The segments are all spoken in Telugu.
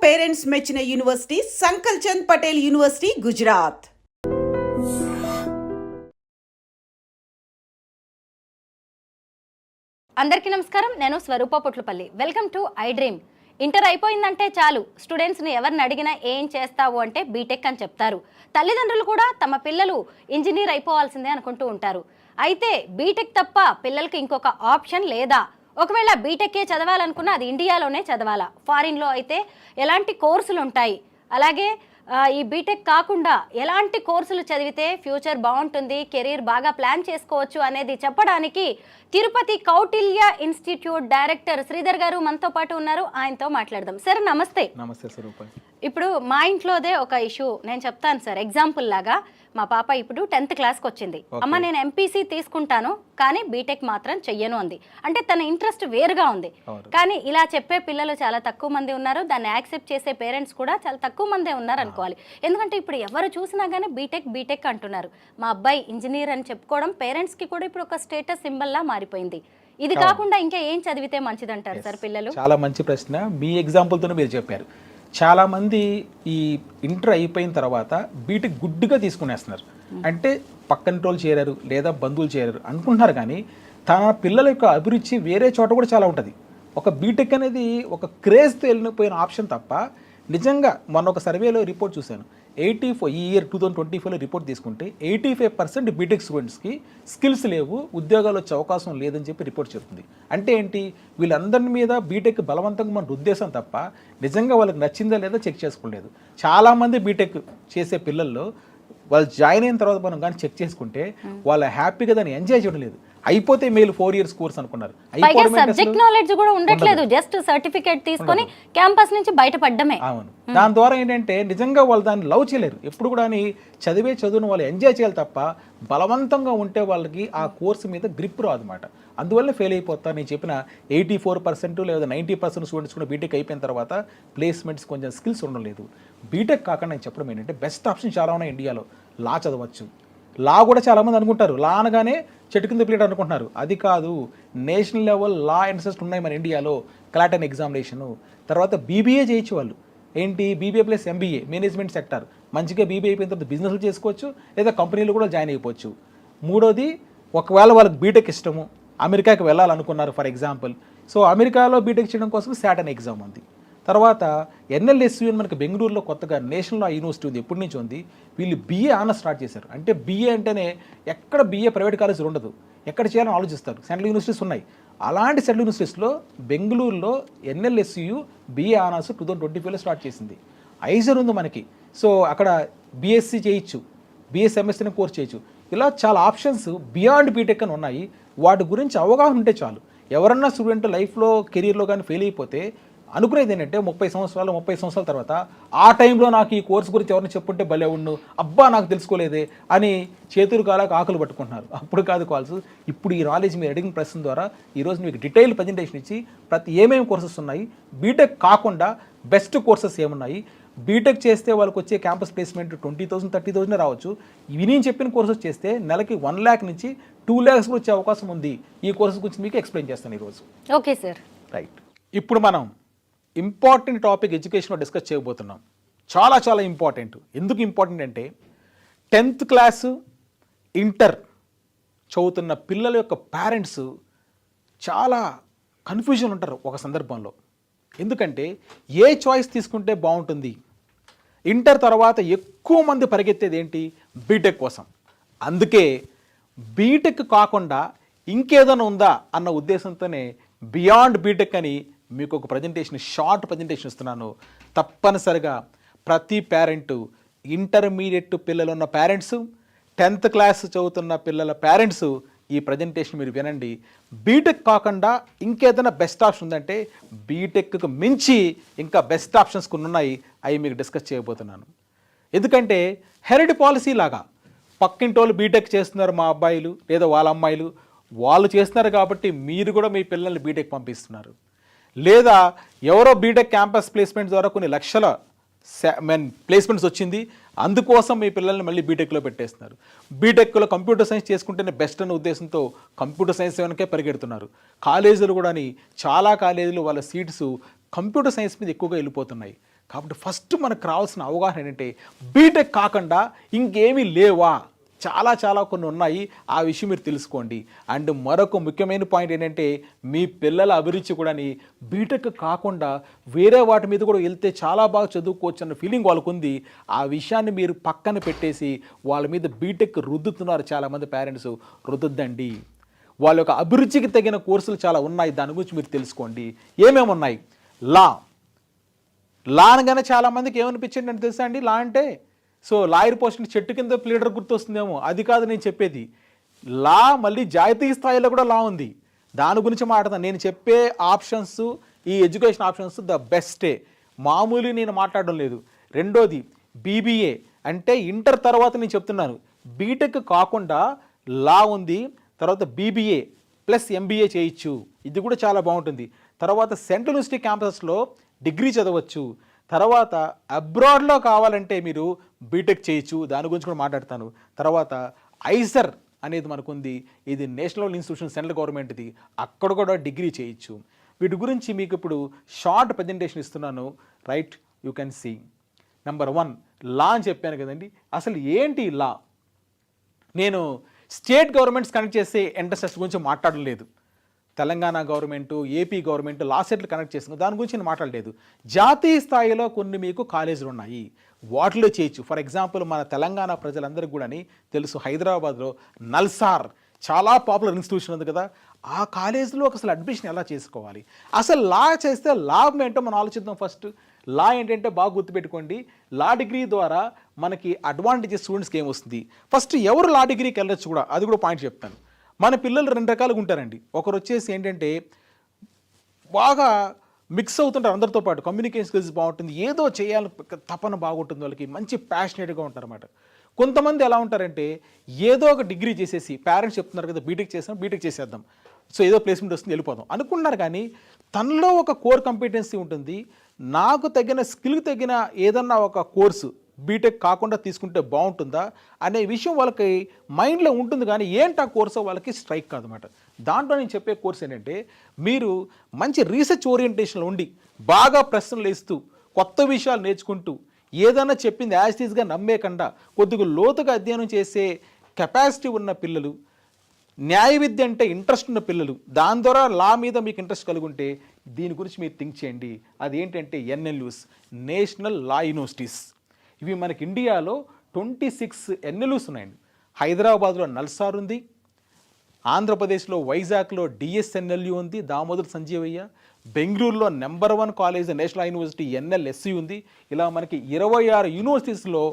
పేరెంట్స్ మెచ్చిన university Sankalchand Patel university, Gujarat. అందరికీ నమస్కారం. నేను Swaroopa Potlapalli. Welcome to I dream. Inter అయిపోయిందంటే చాలు స్టూడెంట్స్ని ఎవరిని అడిగినా ఏం చేస్తావు అంటే బీటెక్ అని చెప్తారు. తల్లిదండ్రులు కూడా తమ పిల్లలు ఇంజనీర్ అయిపోవాల్సిందే అనుకుంటూ ఉంటారు. అయితే బీటెక్ తప్ప పిల్లలకి ఇంకొక ఆప్షన్ లేదా? ఒకవేళ బీటెక్కే చదవాలనుకున్నా అది ఇండియాలోనే చదవాలా? ఫారిన్లో అయితే ఎలాంటి కోర్సులు ఉంటాయి? అలాగే ఈ బీటెక్ కాకుండా ఎలాంటి కోర్సులు చదివితే ఫ్యూచర్ బాగుంటుంది, కెరీర్ బాగా ప్లాన్ చేసుకోవచ్చు అనేది చెప్పడానికి తిరుపతి కౌటిల్య ఇన్స్టిట్యూట్ డైరెక్టర్ శ్రీధర్ గారు మనతో పాటు ఉన్నారు. ఆయనతో మాట్లాడదాం. సార్ నమస్తే. నమస్తే స్వరూప. ఇప్పుడు మా ఇంట్లోదే ఒక ఇష్యూ నేను చెప్తాను సార్. ఎగ్జాంపుల్ లాగా మా పాప ఇప్పుడు 10th క్లాస్కి వచ్చింది. అమ్మ నేను ఎంపీసీ తీసుకుంటాను కానీ బీటెక్ మాత్రం చెయ్యను అంది. అంటే తన ఇంట్రెస్ట్ వేరుగా ఉంది. కానీ ఇలా చెప్పే పిల్లలు చాలా తక్కువ మంది ఉన్నారు. దాన్ని యాక్సెప్ట్ చేసే పేరెంట్స్ కూడా చాలా తక్కువ మందే ఉన్నారు అనుకోవాలి. ఎందుకంటే ఇప్పుడు ఎవరు చూసినా కానీ బీటెక్ బీటెక్ అంటున్నారు. మా అబ్బాయి ఇంజనీర్ అని చెప్పుకోవడం పేరెంట్స్కి కూడా ఇప్పుడు ఒక స్టేటస్ సింబల్లా మారిపోయింది. ఇది కాకుండా ఇంకా ఏం చదివితే మంచిదంటారు సార్ పిల్లలు? చాలా మంచి ప్రశ్న. మీ ఎగ్జాంపుల్తోనే మీరు చెప్పారు. చాలామంది ఈ ఇంటర్ అయిపోయిన తర్వాత బీటెక్ గుడ్డుగా తీసుకునేస్తున్నారు. అంటే పక్కన చేరారు లేదా బంధువులు చేరారు అనుకుంటున్నారు, కానీ తన పిల్లల యొక్క అభిరుచి వేరే చోట కూడా చాలా ఉంటుంది. ఒక బీటెక్ అనేది ఒక క్రేజ్తో వెళ్ళిపోయిన ఆప్షన్ తప్ప నిజంగా మొన్న ఒక సర్వేలో రిపోర్ట్ చూశాను. 84 ఈ ఇయర్ 2024లో రిపోర్ట్ తీసుకుంటే 85% బీటెక్ స్టూడెంట్స్కి స్కిల్స్ లేవు, ఉద్యోగాలు వచ్చే అవకాశం లేదని చెప్పి రిపోర్ట్ చెప్తుంది. అంటే ఏంటి? వీళ్ళందరి మీద బీటెక్ బలవంతంగా మన ఉద్దేశం తప్ప నిజంగా వాళ్ళకి నచ్చిందా లేదా చెక్ చేసుకోలేదు. చాలామంది బీటెక్ చేసే పిల్లల్లో వాళ్ళు జాయిన్ అయిన తర్వాత మనం కానీ చెక్ చేసుకుంటే వాళ్ళు హ్యాపీగా దాన్ని ఎంజాయ్ చేయడం లేదు. అయిపోతే మేలు 4 years కోర్స్ అనుకున్నారు. సబ్జెక్ట్ నాలెడ్జ్ కూడా ఉండట్లేదు. జస్ట్ సర్టిఫికేట్ తీసుకొని క్యాంపస్ నుంచి బయటపడడమే. అవును. దాని ద్వారా ఏంటంటే నిజంగా వాళ్ళు దాన్ని లవ్ చేయలేరు. ఎప్పుడు కూడా చదివే చదువును వాళ్ళు ఎంజాయ్ చేయాలి తప్ప బలవంతంగా ఉంటే వాళ్ళకి ఆ కోర్సు మీద గ్రిప్ రాదు అన్నమాట. అందువల్ల ఫెయిల్ అయిపోతారు. నేను చెప్పిన 84% లేదా 90% స్టూడెంట్స్ కూడా బీటెక్ అయిపోయిన తర్వాత ప్లేస్మెంట్స్ కొంచెం స్కిల్స్ ఉండలేదు. బీటెక్ కాకుండా నేను చెప్పడం ఏంటంటే బెస్ట్ ఆప్షన్ చాలా ఉన్నాయి ఇండియాలో. లా చదవచ్చు. లా కూడా చాలామంది అనుకుంటారు లా అనగానే చెట్టు కింద ప్లేట్ అనుకుంటున్నారు. అది కాదు. నేషనల్ లెవెల్ లా ఇన్స్టిట్యూట్స్ ఉన్నాయి మన ఇండియాలో. క్లాటన్ ఎగ్జామినేషను, తర్వాత బీబీఏ చేయొచ్చు వాళ్ళు. ఏంటి? BBA plus MBA management sector. మంచిగా బీబీఏ అయిపోయిన తర్వాత బిజినెస్లు చేసుకోవచ్చు లేదా కంపెనీలు కూడా జాయిన్ అయిపోవచ్చు. మూడోది, ఒకవేళ వాళ్ళకి బీటెక్ ఇష్టము, అమెరికాకి వెళ్ళాలనుకున్నారు ఫర్ ఎగ్జాంపుల్, సో అమెరికాలో బీటెక్ చేయడం కోసం సాటన్ ఎగ్జామ్ ఉంది. తర్వాత ఎన్ఎల్ఎస్యు మనకి బెంగళూరులో కొత్తగా నేషనల్ లా యూనివర్సిటీ ఉంది, ఎప్పటి నుంచి ఉంది. వీళ్ళు బీఏ ఆనర్స్ స్టార్ట్ చేశారు. అంటే బీఏ అంటేనే ఎక్కడ బీఏ ప్రైవేట్ కాలేజీలు ఉండదు, ఎక్కడ చేయాలని ఆలోచిస్తారు. సెంట్రల్ యూనివర్సిటీస్ ఉన్నాయి. అలాంటి సెంట్రల్ యూనివర్సిటీస్లో బెంగళూరులో ఎన్ఎల్ఎస్యు బీఏ ఆనర్స్ 2025లో స్టార్ట్ చేసింది. ఐజర్ ఉంది మనకి. సో అక్కడ బీఎస్సీ చేయొచ్చు, బీఎస్ ఎంఎస్సీని కోర్స్ చేయొచ్చు. ఇలా చాలా ఆప్షన్స్ బియాండ్ బీటెక్ అని ఉన్నాయి. వాటి గురించి అవగాహన ఉంటే చాలు. ఎవరన్నా స్టూడెంట్ లైఫ్లో కెరీర్లో కానీ ఫెయిల్ అయిపోతే అనుకునేది ఏంటంటే 30 సంవత్సరాల తర్వాత ఆ టైంలో నాకు ఈ కోర్సు గురించి ఎవరిని చెప్పుంటే భలే ఉండు, అబ్బా నాకు తెలుసుకోలేదే అని చేతులు కాలాక ఆకులు పట్టుకుంటున్నారు. అప్పుడు కాదు కాల్స్. ఇప్పుడు ఈ నాలెడ్జ్ మీరు అడిగిన ప్రశ్న ద్వారా ఈరోజు మీకు డీటెయిల్ ప్రజెంటేషన్ ఇచ్చి ఏమేమి కోర్సెస్ ఉన్నాయి, బీటెక్ కాకుండా బెస్ట్ కోర్సెస్ ఏమున్నాయి, బీటెక్ చేస్తే వాళ్ళకి వచ్చే క్యాంపస్ ప్లేస్మెంట్ 20,000 30,000 రావచ్చు. ఇవి నేను చెప్పిన కోర్సెస్ చేస్తే నెలకి 1 lakh నుంచి 2 lakhs వచ్చే అవకాశం ఉంది. ఈ కోర్సెస్ గురించి మీకు ఎక్స్ప్లెయిన్ చేస్తాను ఈరోజు. Okay sir. రైట్. ఇప్పుడు మనం ఇంపార్టెంట్ టాపిక్ ఎడ్యుకేషన్లో డిస్కస్ చేయబోతున్నాం. చాలా చాలా ఇంపార్టెంట్. ఎందుకు ఇంపార్టెంట్ అంటే 10th క్లాసు ఇంటర్ చదువుతున్న పిల్లల యొక్క పేరెంట్స్ చాలా కన్ఫ్యూజన్ ఉంటారు ఒక సందర్భంలో. ఎందుకంటే ఏ చాయిస్ తీసుకుంటే బాగుంటుంది. ఇంటర్ తర్వాత ఎక్కువ మంది పరిగెత్తేది ఏంటి? బీటెక్ కోసం. అందుకే బీటెక్ కాకుండా ఇంకేదైనా ఉందా అన్న ఉద్దేశంతోనే బియాండ్ బీటెక్ అని మీకు ఒక ప్రజెంటేషన్, షార్ట్ ప్రజెంటేషన్ ఇస్తున్నాను. తప్పనిసరిగా ప్రతి పేరెంటు, ఇంటర్మీడియట్ పిల్లలు ఉన్న పేరెంట్స్, 10th క్లాస్ చదువుతున్న పిల్లల పేరెంట్స్ ఈ ప్రజెంటేషన్ మీరు వినండి. బీటెక్ కాకుండా ఇంకేదైనా బెస్ట్ ఆప్షన్ ఉందంటే బీటెక్కు మించి ఇంకా బెస్ట్ ఆప్షన్స్ కొన్ని ఉన్నాయి, అవి మీకు డిస్కస్ చేయబోతున్నాను. ఎందుకంటే హెరిడ్ పాలసీ లాగా పక్కింటి వాళ్ళు బీటెక్ చేస్తున్నారు, మా అబ్బాయిలు లేదా వాళ్ళ అమ్మాయిలు వాళ్ళు చేస్తున్నారు కాబట్టి మీరు కూడా మీ పిల్లల్ని బీటెక్ పంపిస్తున్నారు. లేదా ఎవరో బీటెక్ క్యాంపస్ ప్లేస్మెంట్ ద్వారా కొన్ని లక్షల ప్లేస్మెంట్స్ వచ్చింది, అందుకోసం మీ పిల్లల్ని మళ్ళీ బీటెక్లో పెట్టేస్తున్నారు. బీటెక్లో కంప్యూటర్ సైన్స్ చేసుకుంటేనే బెస్ట్ అనే ఉద్దేశంతో కంప్యూటర్ సైన్స్ వెనకే పరిగెడుతున్నారు. కాలేజీలు కూడా చాలా కాలేజీలు వాళ్ళ సీట్స్ కంప్యూటర్ సైన్స్ మీద ఎక్కువగా వెళ్ళిపోతున్నాయి. కాబట్టి ఫస్ట్ మనకు రావాల్సిన అవగాహన ఏంటంటే బీటెక్ కాకుండా ఇంకేమీ లేవా, చాలా కొన్ని ఉన్నాయి. ఆ విషయం మీరు తెలుసుకోండి. అండ్ మరొక ముఖ్యమైన పాయింట్ ఏంటంటే మీ పిల్లల అభిరుచి కూడా బీటెక్ కాకుండా వేరే వాటి మీద కూడా వెళ్తే చాలా బాగా చదువుకోవచ్చు అన్న ఫీలింగ్ వాళ్ళకు ఉంది. ఆ విషయాన్ని మీరు పక్కన పెట్టేసి వాళ్ళ మీద బీటెక్ రుద్దుతున్నారు చాలామంది పేరెంట్స్. రుద్దద్దండి. వాళ్ళ యొక్క అభిరుచికి తగిన కోర్సులు చాలా ఉన్నాయి. దాని గురించి మీరు తెలుసుకోండి. ఏమేమి ఉన్నాయి? లా అనగానే చాలామందికి ఏమనిపించింది అంటే తెలుసా అండి, లా అంటే సో లాయర్ పోస్ట్ చెట్టు కింద ప్లీడర్ గుర్తొస్తుందేమో. అది కాదు నేను చెప్పేది. లా మళ్ళీ జాతీయ స్థాయిలో కూడా లా ఉంది. దాని గురించి మాట్లాడతాను. నేను చెప్పే ఆప్షన్స్, ఈ ఎడ్యుకేషన్ ఆప్షన్స్ ద బెస్టే, మామూలు నేను మాట్లాడడం లేదు. రెండోది బీబీఏ అంటే ఇంటర్ తర్వాత నేను చెప్తున్నాను. బీటెక్ కాకుండా లా ఉంది. తర్వాత బీబీఏ ప్లస్ ఎంబీఏ చేయొచ్చు. ఇది కూడా చాలా బాగుంటుంది. తర్వాత సెంట్రల్ యూనివర్సిటీ క్యాంపస్లో డిగ్రీ చదవచ్చు. తర్వాత అబ్రాడ్లో కావాలంటే మీరు బీటెక్ చేయొచ్చు. దాని గురించి కూడా మాట్లాడతాను. తర్వాత ఐసర్ అనేది మనకుంది. ఇది నేషనల్ ఇన్స్టిట్యూషన్, సెంట్రల్ గవర్నమెంట్ది. అక్కడ కూడా డిగ్రీ చేయొచ్చు. వీటి గురించి మీకు ఇప్పుడు షార్ట్ ప్రజెంటేషన్ ఇస్తున్నాను. Right, you can see. Number 1 law అని చెప్పాను కదండి. అసలు ఏంటి లా? నేను స్టేట్ గవర్నమెంట్స్ కనెక్ట్ చేసే ఎంట్రన్స్ గురించి మాట్లాడడం లేదు. Telangana government, AP government law సెట్లు కనెక్ట్ చేస్తుంది, దాని గురించి నేను మాట్లాడలేదు. జాతీయ స్థాయిలో కొన్ని మీకు కాలేజీలు ఉన్నాయి, వాటిలో చేయొచ్చు. ఫర్ ఎగ్జాంపుల్ మన తెలంగాణ ప్రజలందరికీ కూడా తెలుసు, హైదరాబాద్లో నల్సార్ చాలా పాపులర్ ఇన్స్టిట్యూషన్ ఉంది కదా. ఆ కాలేజీలో అసలు అడ్మిషన్ ఎలా చేసుకోవాలి, అసలు లా చేస్తే లాభం ఏంటో మనం ఆలోచిద్దాం. ఫస్ట్ లా ఏంటంటే బాగా గుర్తుపెట్టుకోండి. లా డిగ్రీ ద్వారా మనకి అడ్వాంటేజెస్ స్టూడెంట్స్కి ఏమొస్తుంది. ఫస్ట్ ఎవరు లా డిగ్రీకి వెళ్ళొచ్చు కూడా, అది కూడా పాయింట్ చెప్తాను. మన పిల్లలు 2 రకాలుగా ఉంటారండి. ఒకరు వచ్చేసి ఏంటంటే బాగా మిక్స్ అవుతుంటారు అందరితో పాటు, కమ్యూనికేషన్ స్కిల్స్ బాగుంటుంది, ఏదో చేయాలని తపన బాగుంటుంది, వాళ్ళకి మంచి ప్యాషనేట్గా ఉంటారు అన్నమాట. కొంతమంది ఎలా ఉంటారంటే ఏదో ఒక డిగ్రీ చేసేసి, పేరెంట్స్ చెప్తున్నారు కదా బీటెక్ చేసేద్దాం, సో ఏదో ప్లేస్మెంట్ వస్తుంది వెళ్ళిపోదాం అనుకున్నారు. కానీ తనలో ఒక కోర్ కంపిటెన్సీ ఉంటుంది. నాకు తగిన స్కిల్కి తగిన ఏదన్నా ఒక కోర్సు బీటెక్ కాకుండా తీసుకుంటే బాగుంటుందా అనే విషయం వాళ్ళకి మైండ్లో ఉంటుంది. కానీ ఏంటి ఆ కోర్సు వాళ్ళకి స్ట్రైక్ కాదన్నమాట. దాంట్లో నేను చెప్పే కోర్స్ ఏంటంటే మీరు మంచి రీసెర్చ్ ఓరియంటేషన్లో ఉండి బాగా ప్రశ్నలు వేస్తూ కొత్త విషయాలు నేర్చుకుంటూ ఏదైనా చెప్పింది యాజ్ ఈజ్గా నమ్మేకుండా కొద్దిగా లోతుగా అధ్యయనం చేసే కెపాసిటీ ఉన్న పిల్లలు, న్యాయ విద్య అంటే ఇంట్రెస్ట్ ఉన్న పిల్లలు, దాని ద్వారా లా మీద మీకు ఇంట్రెస్ట్ కలుగుంటే దీని గురించి మీరు థింక్ చేయండి. అది ఏంటంటే ఎన్ఎల్యూస్, నేషనల్ లా యూనివర్సిటీస్. ఇవి మనకి ఇండియాలో 26 ఎన్ఎల్యూస్ ఉన్నాయండి. హైదరాబాద్లో నల్సార్ ఉంది, ఆంధ్రప్రదేశ్లో వైజాగ్లో డిఎస్ఎన్ఎల్యూ ఉంది, దామోదర్ సంజీవయ్య, బెంగళూరులో నెంబర్ 1 కాలేజ్ నేషనల్ యూనివర్సిటీ ఎన్ఎల్ఎస్సి ఉంది. ఇలా మనకి 26 యూనివర్సిటీస్లో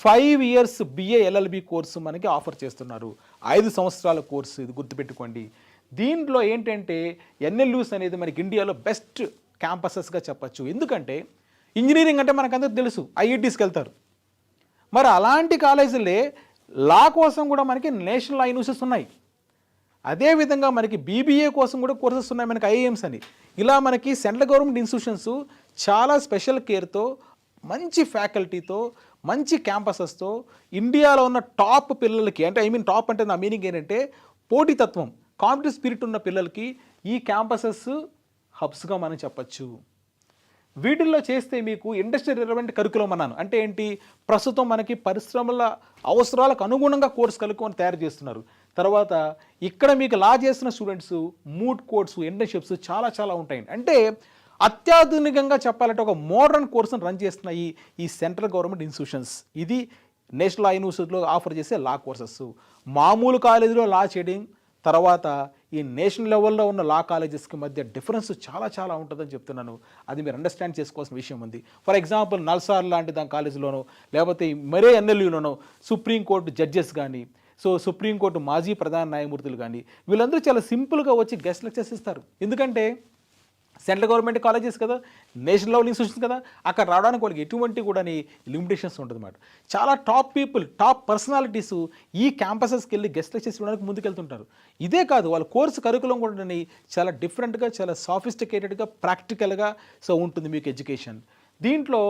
5 ఇయర్స్ బిఏ ఎల్ఎల్బి కోర్సు మనకి ఆఫర్ చేస్తున్నారు. 5 సంవత్సరాల కోర్సు, ఇది గుర్తుపెట్టుకోండి. దీంట్లో ఏంటంటే ఎన్ఎల్యూస్ అనేది మనకి ఇండియాలో బెస్ట్ క్యాంపసెస్గా చెప్పచ్చు. ఎందుకంటే ఇంజనీరింగ్ అంటే మనకందరూ తెలుసు, ఐఐటీస్కి వెళ్తారు. మరి అలాంటి కాలేజీలే లా కోసం కూడా మనకి నేషనల్ లా యూనివర్సిటీస్ ఉన్నాయి. అదేవిధంగా మనకి బీబీఏ కోసం కూడా కోర్సెస్ ఉన్నాయి, మనకి ఐఐఎమ్స్ అని. ఇలా మనకి సెంట్రల్ గవర్నమెంట్ ఇన్స్టిట్యూషన్స్ చాలా స్పెషల్ కేర్తో, మంచి ఫ్యాకల్టీతో, మంచి క్యాంపసెస్తో ఇండియాలో ఉన్న టాప్ పిల్లలకి, అంటే టాప్ అంటే నా మీనింగ్ ఏంటంటే పోటీతత్వం, కాంపిటేటివ్ స్పిరిట్ ఉన్న పిల్లలకి ఈ క్యాంపసెస్ హబ్స్గా మనం చెప్పచ్చు. వీటిల్లో చేస్తే మీకు ఇండస్ట్రీ రిలవెంట్ కరికులం అన్నాను. అంటే ఏంటి, ప్రస్తుతం మనకి పరిశ్రమల అవసరాలకు అనుగుణంగా కోర్స్ కలుపుకొని తయారు చేస్తున్నారు. తర్వాత ఇక్కడ మీకు లా చేస్తున్న స్టూడెంట్స్ మూట్ కోర్స్, ఇంటర్న్షిప్స్ చాలా ఉంటాయండి. అంటే అత్యాధునికంగా చెప్పాలంటే ఒక మోడర్న్ కోర్సును రన్ చేస్తున్నాయి ఈ సెంట్రల్ గవర్నమెంట్ ఇన్స్టిట్యూషన్స్. ఇది నేషనల్ లా యూనివర్సిటీలో ఆఫర్ చేసే లా కోర్సెస్. మామూలు కాలేజీలో లా చేయడం, తర్వాత ఈ నేషనల్ లెవెల్లో ఉన్న లా కాలేజెస్కి మధ్య డిఫరెన్స్ చాలా ఉంటుందని చెప్తున్నాను. అది మీరు అండర్స్టాండ్ చేసుకోవాల్సిన విషయం ఉంది. ఫర్ ఎగ్జాంపుల్ నల్సార్ లాంటి దాని కాలేజీలోనో, లేకపోతే మరే ఎన్ఎల్యూలోనో సుప్రీంకోర్టు జడ్జెస్ కానీ, సో సుప్రీంకోర్టు మాజీ ప్రధాన న్యాయమూర్తులు కానీ, వీళ్ళందరూ చాలా సింపుల్గా వచ్చి గెస్ట్ లెక్చర్స్ ఇస్తారు. ఎందుకంటే సెంట్రల్ గవర్నమెంట్ కాలేజెస్ కదా, నేషనల్ లెవెల్ ఇన్స్టిట్యూషన్స్ కదా, అక్కడ రావడానికి వాళ్ళకి ఎటువంటి కూడా లిమిటేషన్స్ ఉంటుంది అన్నమాట. చాలా టాప్ పీపుల్, టాప్ పర్సనాలిటీస్ ఈ క్యాంపసెస్కి వెళ్ళి గెస్ట్ లెక్చర్స్ ఇవ్వడానికి ముందుకెళ్తుంటారు. ఇదే కాదు, వాళ్ళ కోర్సు కరికులం కూడా చాలా డిఫరెంట్గా, చాలా సాఫిస్టికేటెడ్గా, ప్రాక్టికల్గా సో ఉంటుంది మీకు ఎడ్యుకేషన్. దీంట్లో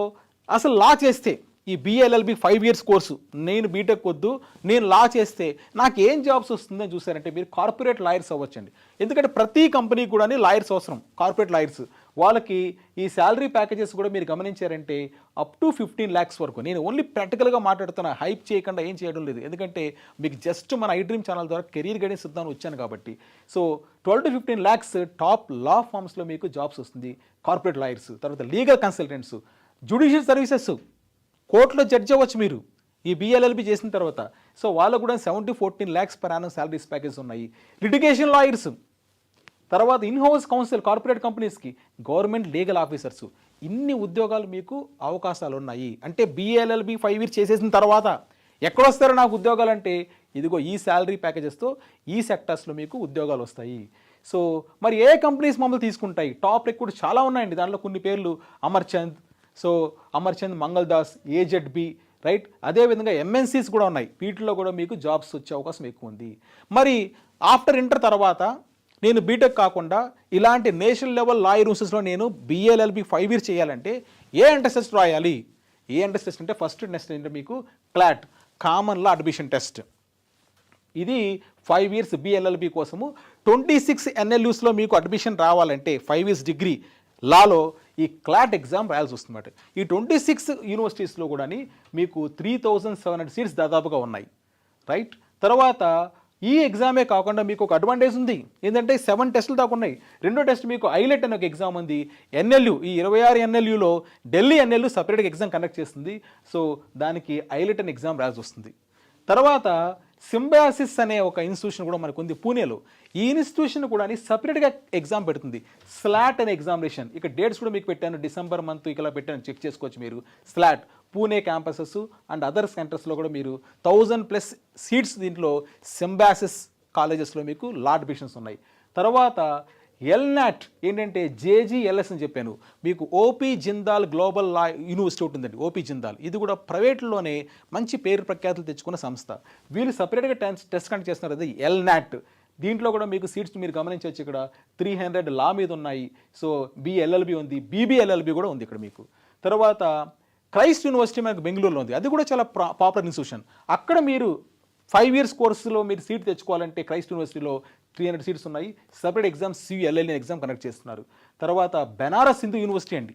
అసలు లా చేస్తే ఈ బిఎల్ఎల్బి 5 ఇయర్స్ కోర్సు, నేను బీటెక్ వద్దు, నేను లా చేస్తే నాకు ఏం జాబ్స్ వస్తుందని చూసారంటే మీరు కార్పొరేట్ లాయర్స్ అవ్వచ్చండి. ఎందుకంటే ప్రతి కంపెనీ కూడా లాయర్స్ అవసరం, కార్పొరేట్ లాయర్స్. వాళ్ళకి ఈ శాలరీ ప్యాకేజెస్ కూడా మీరు గమనించారంటే అప్ టు 15 lakhs వరకు. నేను ఓన్లీ ప్రాక్టికల్గా మాట్లాడుతున్నా, హైప్ చేయకుండా ఏం చేయడం లేదు. ఎందుకంటే మీకు జస్ట్ మన ఐ డ్రీమ్ ఛానల్ ద్వారా కెరీర్ గైడెన్స్ ఇద్దామని వచ్చాను కాబట్టి. సో 12 to 15 lakhs టాప్ లా ఫార్మ్స్లో మీకు జాబ్స్ వస్తుంది. కార్పొరేట్ లాయర్స్, తర్వాత లీగల్ కన్సల్టెంట్స్, జ్యుడిషియల్ సర్వీసెస్, కోర్టులో జడ్జి అవ్వచ్చు మీరు ఈ బిఎల్ఎల్బి చేసిన తర్వాత. సో వాళ్ళకు కూడా 7 to 14 lakhs per annum salaries package ఉన్నాయి. లిటిగేషన్ లాయర్స్, తర్వాత ఇన్హౌస్ కౌన్సిల్, కార్పొరేట్ కంపెనీస్కి, గవర్నమెంట్ లీగల్ ఆఫీసర్స్, ఇన్ని ఉద్యోగాలు మీకు అవకాశాలు ఉన్నాయి. అంటే బిఎల్ఎల్బి 5 years చేసేసిన తర్వాత ఎక్కడొస్తారో నాకు ఉద్యోగాలు అంటే ఇదిగో ఈ శాలరీ ప్యాకేజెస్తో ఈ సెక్టర్స్లో మీకు ఉద్యోగాలు వస్తాయి. సో మరి ఏ కంపెనీస్ మమ్మల్ని తీసుకుంటాయి? టాప్ రిక్రూట్ చాలా ఉన్నాయండి. దాంట్లో కొన్ని పేర్లు అమర్చంద్, సో అమర్చంద్, మంగళ్ దాస్, ఏజెడ్బి, రైట్. అదేవిధంగా ఎంఎన్సీస్ కూడా ఉన్నాయి. వీటిలో కూడా మీకు జాబ్స్ వచ్చే అవకాశం ఎక్కువ ఉంది. మరి ఆఫ్టర్ ఇంటర్ తర్వాత నేను బీటెక్ కాకుండా ఇలాంటి నేషనల్ లెవెల్ లా యూనివర్సిటీస్లో నేను బిఎల్ఎల్బి 5 years చేయాలంటే ఏ ఎంట్రన్స్ టెస్ట్ రాయాలి? ఏ ఎంట్రన్స్ టెస్ట్ అంటే ఫస్ట్ టెస్ట్ అంటే మీకు క్లాట్, కామన్ లా అడ్మిషన్ టెస్ట్. ఇది 5 years బిఎల్ఎల్బి కోసము. 26 NLUsలో మీకు అడ్మిషన్ రావాలంటే 5 years డిగ్రీ లాలో ఈ క్లాట్ ఎగ్జామ్ రాయాల్సి వస్తుందన్నమాట. ఈ 26 యూనివర్సిటీస్లో కూడా మీకు 3700 seats దాదాపుగా ఉన్నాయి, రైట్. తర్వాత ఈ ఎగ్జామే కాకుండా మీకు ఒక అడ్వాంటేజ్ ఉంది. ఏంటంటే 7 టెస్టులు దాకా ఉన్నాయి. రెండో టెస్ట్ మీకు ఐలెట్ అనే ఒక ఎగ్జామ్ ఉంది. ఎన్ఎల్యు, ఈ 26 NLUలో ఢిల్లీ ఎన్ఎల్యు సపరేట్గా ఎగ్జామ్ కండక్ట్ చేస్తుంది. సో దానికి ఐలెట్ అనే ఎగ్జామ్ రాయాల్సి వస్తుంది. తర్వాత సింబయాసిస్ అనే ఒక ఇన్స్టిట్యూషన్ కూడా మనకు ఉంది పూణేలో. ఈ ఇన్స్టిట్యూషన్ కూడా సపరేట్గా ఎగ్జామ్ పెడుతుంది. స్లాట్ అనే ఎగ్జామినేషన్. ఇక డేట్స్ కూడా మీకు పెట్టాను, December month ఇలా పెట్టాను, చెక్ చేసుకోవచ్చు మీరు. Slot Pune campuses and other సెంటర్స్లో కూడా మీరు 1000+ seats దీంట్లో సింబాసిస్ కాలేజెస్లో మీకు లా అడ్మిషన్స్ ఉన్నాయి. తర్వాత ఎల్నాట్ ఏంటంటే జేజీఎల్ఎస్ అని చెప్పాను మీకు. ఓపీ జిందాల్ గ్లోబల్ లా యూనివర్సిటీ ఉంటుందండి, ఓపీ జిందాల్. ఇది కూడా ప్రైవేట్లోనే మంచి పేరు ప్రఖ్యాతులు తెచ్చుకున్న సంస్థ. వీళ్ళు సపరేట్గా టెస్ట్ కండక్ట్ చేస్తున్నారు, అది ఎల్నాట్. దీంట్లో కూడా మీకు సీట్స్ మీరు గమనించవచ్చు. ఇక్కడ 300 లా మీద ఉన్నాయి. సో బిఎల్ఎల్బి ఉంది, బీబీఎల్ఎల్బి కూడా ఉంది ఇక్కడ మీకు. తర్వాత క్రైస్ట్ యూనివర్సిటీ మనకు బెంగళూరులో ఉంది. అది కూడా చాలా పాపులర్ ఇన్స్టిట్యూషన్. అక్కడ మీరు 5 years కోర్సులో మీరు సీట్ తెచ్చుకోవాలంటే క్రైస్ట్ యూనివర్సిటీలో 300 seats ఉన్నాయి. Separate exam CULL exam conduct చేస్తున్నారు. తర్వాత బెనారస్ హిందూ యూనివర్సిటీ అండి,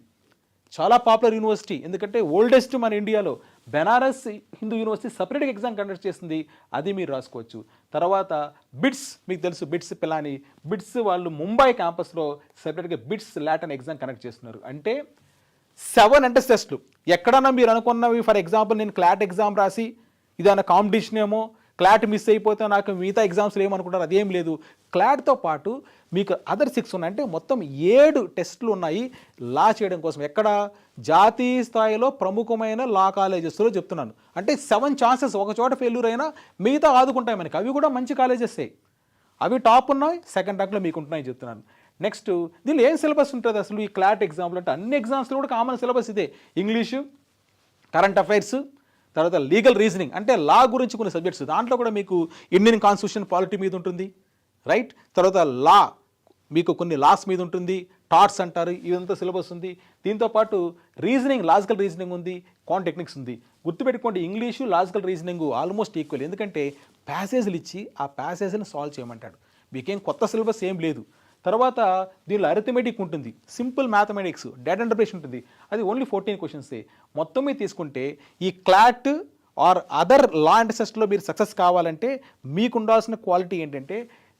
చాలా పాపులర్ యూనివర్సిటీ. ఎందుకంటే ఓల్డెస్ట్ మన ఇండియాలో బెనారస్ హిందూ యూనివర్సిటీ సపరేట్గా ఎగ్జామ్ కండక్ట్ చేస్తుంది, అది మీరు రాసుకోవచ్చు. తర్వాత బిట్స్, మీకు తెలుసు బిట్స్ పిలాని, బిట్స్ వాళ్ళు ముంబై క్యాంపస్లో సపరేట్గా బిట్స్ లాట్ అనే ఎగ్జామ్ కండక్ట్ చేస్తున్నారు. అంటే 7 ఎంట్రన్స్ టెస్ట్లు. ఎక్కడన్నా మీరు అనుకున్నవి, ఫర్ ఎగ్జాంపుల్ నేను క్లాట్ ఎగ్జామ్ రాసి ఇదన్నా కాంపిటీషన్ ఏమో, క్లాట్ మిస్ అయిపోతే నాకు మిగతా ఎగ్జామ్స్లో ఏమనుకుంటారు, అదేం లేదు. క్లాట్తో పాటు మీకు అదర్ 6 ఉన్నాయి. అంటే మొత్తం 7 టెస్టులు ఉన్నాయి లా చేయడం కోసం. ఎక్కడ? జాతీయ స్థాయిలో ప్రముఖమైన లా కాలేజెస్లో చెప్తున్నాను. అంటే 7 chances, ఒక చోట ఫెయిల్యూర్ అయినా మిగతా ఆదుకుంటాయి మనకి. అవి కూడా మంచి కాలేజెసే, అవి టాప్ ఉన్నాయి, సెకండ్ ర్యాంక్లో మీకు ఉంటున్నాయి చెప్తున్నాను. నెక్స్ట్ దీనిలో ఏం సిలబస్ ఉంటుంది అసలు ఈ క్లాట్ ఎగ్జామ్లో అంటే? అన్ని ఎగ్జామ్స్లో కూడా కామన్ సిలబస్ ఇదే. ఇంగ్లీషు, కరెంట్ అఫైర్స్, తర్వాత లీగల్ రీజనింగ్ అంటే లా గురించి కొన్ని సబ్జెక్ట్స్. దాంట్లో కూడా మీకు ఇండియన్ కాన్స్టిట్యూషన్ పాలిటీ మీద ఉంటుంది, రైట్. తర్వాత లా మీకు కొన్ని లాస్ మీద ఉంటుంది, టాట్స్ అంటారు, ఇదంతా సిలబస్ ఉంది. దీంతోపాటు రీజనింగ్, లాజికల్ రీజనింగ్ ఉంది, క్వాంట్ టెక్నిక్స్ ఉంది. గుర్తుపెట్టుకోండి, English, logical reasoning almost equal. ఎందుకంటే ప్యాసేజ్లు ఇచ్చి ఆ ప్యాసేజ్ని సాల్వ్ చేయమంటాడు. మీకేం కొత్త సిలబస్ ఏం లేదు. తర్వాత దీనిలో అరిథమెటిక్ ఉంటుంది, సింపుల్ మ్యాథమెటిక్స్, డేటా ఇంటర్ప్రిటేషన్ ఉంటుంది. అది ఓన్లీ 14 questions. మొత్తం మీద తీసుకుంటే ఈ CLAT or other law and టెస్ట్లో మీరు సక్సెస్ కావాలంటే మీకు ఉండాల్సిన క్వాలిటీ ఏంటంటే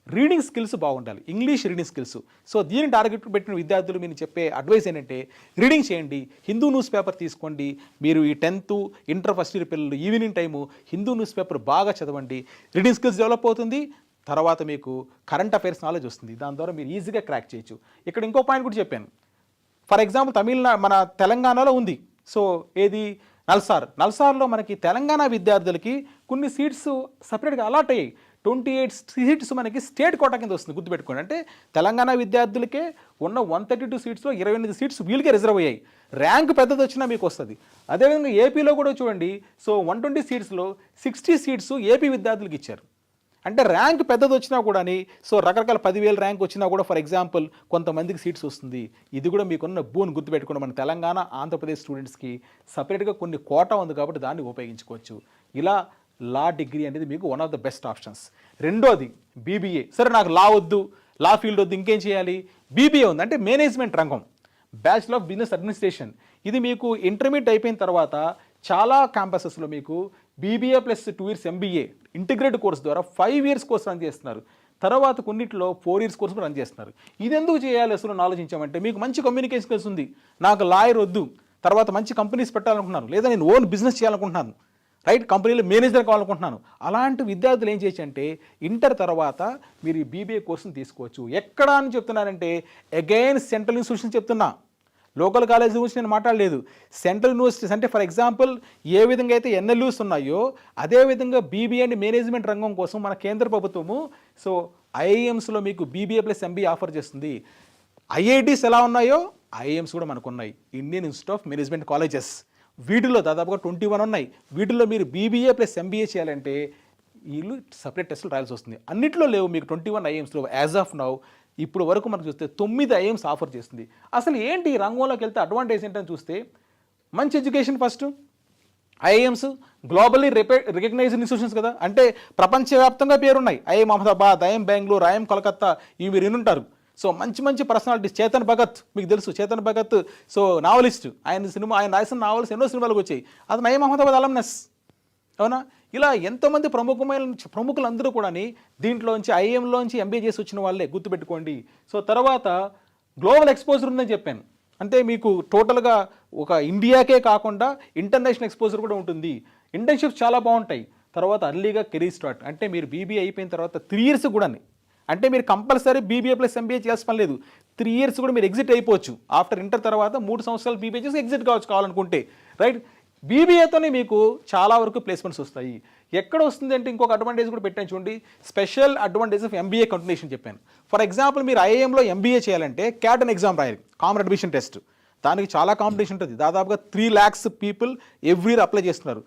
రీడింగ్ స్కిల్స్ బాగుండాలి, ఇంగ్లీష్ రీడింగ్ స్కిల్స్. సో దీన్ని టార్గెట్ పెట్టిన విద్యార్థులు మీరు చెప్పే అడ్వైస్ ఏంటంటే రీడింగ్ చేయండి, హిందూ న్యూస్ పేపర్ తీసుకోండి. మీరు ఈ 10th ఇంటర్ ఫస్ట్ ఇయర్ పిల్లలు evening time Hindu news paper బాగా చదవండి, రీడింగ్ స్కిల్స్ డెవలప్ అవుతుంది. తర్వాత మీకు కరెంట్ అఫైర్స్ నాలెడ్జ్ వస్తుంది, దాని ద్వారా మీరు ఈజీగా క్రాక్ చేయొచ్చు. ఇక్కడ ఇంకో పాయింట్ కూడా చెప్పాను. ఫర్ ఎగ్జాంపుల్ మన తెలంగాణలో ఉంది. సో ఏది? నల్సార్లో మనకి తెలంగాణ విద్యార్థులకి కొన్ని సీట్స్ సపరేట్గా అలాట్ అయ్యాయి. 28 seats మనకి స్టేట్ కోటా కింద వస్తుంది, గుర్తుపెట్టుకోండి. అంటే తెలంగాణ విద్యార్థులకే ఉన్న 132 seatsలో 28 seats వీళ్ళకే రిజర్వ్ అయ్యాయి. ర్యాంక్ పెద్దది వచ్చినా మీకు వస్తుంది. అదేవిధంగా ఏపీలో కూడా చూడండి. సో 120 seatsలో 60 seats ఏపీ విద్యార్థులకు ఇచ్చారు. అంటే ర్యాంక్ పెద్దది వచ్చినా కూడా, సో రకరకాల 10,000 ర్యాంక్ వచ్చినా కూడా ఫర్ ఎగ్జాంపుల్ కొంతమందికి సీట్స్ వస్తుంది. ఇది కూడా మీకున్న బూన్ గుర్తుపెట్టుకోండి. మన తెలంగాణ, ఆంధ్రప్రదేశ్ స్టూడెంట్స్కి సపరేట్గా కొన్ని కోటా ఉంది కాబట్టి దాన్ని ఉపయోగించుకోవచ్చు. ఇలా లా డిగ్రీ అనేది మీకు one of the best options. రెండోది బీబీఏ. సరే నాకు లా వద్దు, లా ఫీల్డ్ వద్దు, ఇంకేం చేయాలి? బీబీఏ ఉంది, అంటే మేనేజ్మెంట్ రంగం. Bachelor of business administration. ఇది మీకు ఇంటర్మీడియట్ అయిపోయిన తర్వాత చాలా క్యాంపసెస్లో మీకు BBA plus 2 years MBA integrated course ద్వారా 5 years కోర్స్ రన్ చేస్తున్నారు. తర్వాత కొన్నిట్లో 4 years కోర్స్ రన్ చేస్తున్నారు. ఇది ఎందుకు చేయాలి అసలు ఆలోచించామంటే, మీకు మంచి కమ్యూనికేషన్ స్కిల్స్ ఉంది, నాకు లాయర్ వద్దు, తర్వాత మంచి కంపెనీస్ పెట్టాలనుకుంటున్నాను, లేదా నేను ఓన్ బిజినెస్ చేయాలనుకుంటున్నాను, రైట్, కంపెనీలో మేనేజర్ కావాలనుకుంటున్నాను, అలాంటి విద్యార్థులు ఏం చేయొచ్చు అంటే ఇంటర్ తర్వాత మీరు ఈ బీబీఏ కోర్సును తీసుకోవచ్చు. ఎక్కడ అని చెప్తున్నానంటే అగైన్ సెంట్రల్ ఇన్స్టిట్యూషన్ చెప్తున్నా, లోకల్ కాలేజ్ గురించి నేను మాట్లాడలేదు. సెంట్రల్ యూనివర్సిటీస్ అంటే ఫర్ ఎగ్జాంపుల్ ఏ విధంగా అయితే ఎన్ఎల్యూస్ ఉన్నాయో అదేవిధంగా బీబీఏ అండ్ మేనేజ్మెంట్ రంగం కోసం మన కేంద్ర ప్రభుత్వము సో ఐఐఎమ్స్లో మీకు బీబీఏ ప్లస్ MBA ఆఫర్ చేస్తుంది. ఐఐటీస్ ఎలా ఉన్నాయో ఐఐఎమ్స్ కూడా మనకు ఉన్నాయి, Indian institute of management colleges. వీటిల్లో దాదాపుగా 21 ఉన్నాయి. వీటిల్లో మీరు బీబీఏ ప్లస్ MBA చేయాలంటే వీళ్ళు సపరేట్ టెస్టులు రాయాల్సి వస్తుంది. అన్నింటిలో లేవు మీకు 21 ఐఎమ్స్లో యాజ్ ఆఫ్ నౌ. ఇప్పుడు వరకు మనకు చూస్తే 9 ఐఎమ్స్ ఆఫర్ చేస్తుంది. అసలు ఏంటి ఈ రంగంలోకి వెళ్తే అడ్వాంటేజ్ ఏంటని చూస్తే మంచి education first. IIMs globally recognised institutions కదా, అంటే ప్రపంచవ్యాప్తంగా పేరున్నాయి. IM Ahmedabad, IM Bengaluru, IM Calcutta, ఇవి మీరు వినుంటారు. సో మంచి మంచి పర్సనాలిటీస్. చేతన్ భగత్ మీకు తెలుసు, చేతన్ భగత్ సో నావలిస్ట్, ఆయన రాసిన నావల్స్ ఎన్నో సినిమాలకు వచ్చాయి. అది ఐఎం అహ్మదాబాద్ అలమ్నస్, అవునా? ఇలా ఎంతోమంది ప్రముఖులందరూ కూడా దీంట్లోంచి ఐఎంలోంచి MBA చేసి వచ్చిన వాళ్ళే, గుర్తుపెట్టుకోండి. సో తర్వాత గ్లోబల్ ఎక్స్పోజర్ ఉందని చెప్పాను, అంటే మీకు టోటల్గా ఒక ఇండియాకే కాకుండా ఇంటర్నేషనల్ ఎక్స్పోజర్ కూడా ఉంటుంది. ఇంటర్న్షిప్స్ చాలా బాగుంటాయి. తర్వాత అర్లీగా కెరీర్ స్టార్ట్, అంటే మీరు బీబీఏ అయిపోయిన తర్వాత 3 years కూడా, అంటే మీరు కంపల్సరీ బీబీఏ ప్లస్ MBA చేయాల్సిన పని లేదు. 3 years కూడా మీరు ఎగ్జిట్ అయిపోవచ్చు. ఆఫ్టర్ ఇంటర్ తర్వాత 3 సంవత్సరాలు బీబీఏ చేసి ఎగ్జిట్ కావాలనుకుంటే, రైట్. బీబీఏతోనే మీకు చాలా వరకు ప్లేస్మెంట్స్ వస్తాయి. ఎక్కడ వస్తుంది అంటే ఇంకొక అడ్వాంటేజ్ కూడా పెట్టాను చూడండి, special advantage of MBA continuation చెప్పాను. ఫర్ ఎగ్జాంపుల్ మీరు ఐఐఎంలో MBA చేయాలంటే క్యాట్ అనే ఎగ్జామ్ రాయాలి, కామన్ అడ్మిషన్ టెస్ట్. దానికి చాలా కాంపిటీషన్ ఉంటుంది. దాదాపుగా 3 lakhs people every year apply చేస్తున్నారు.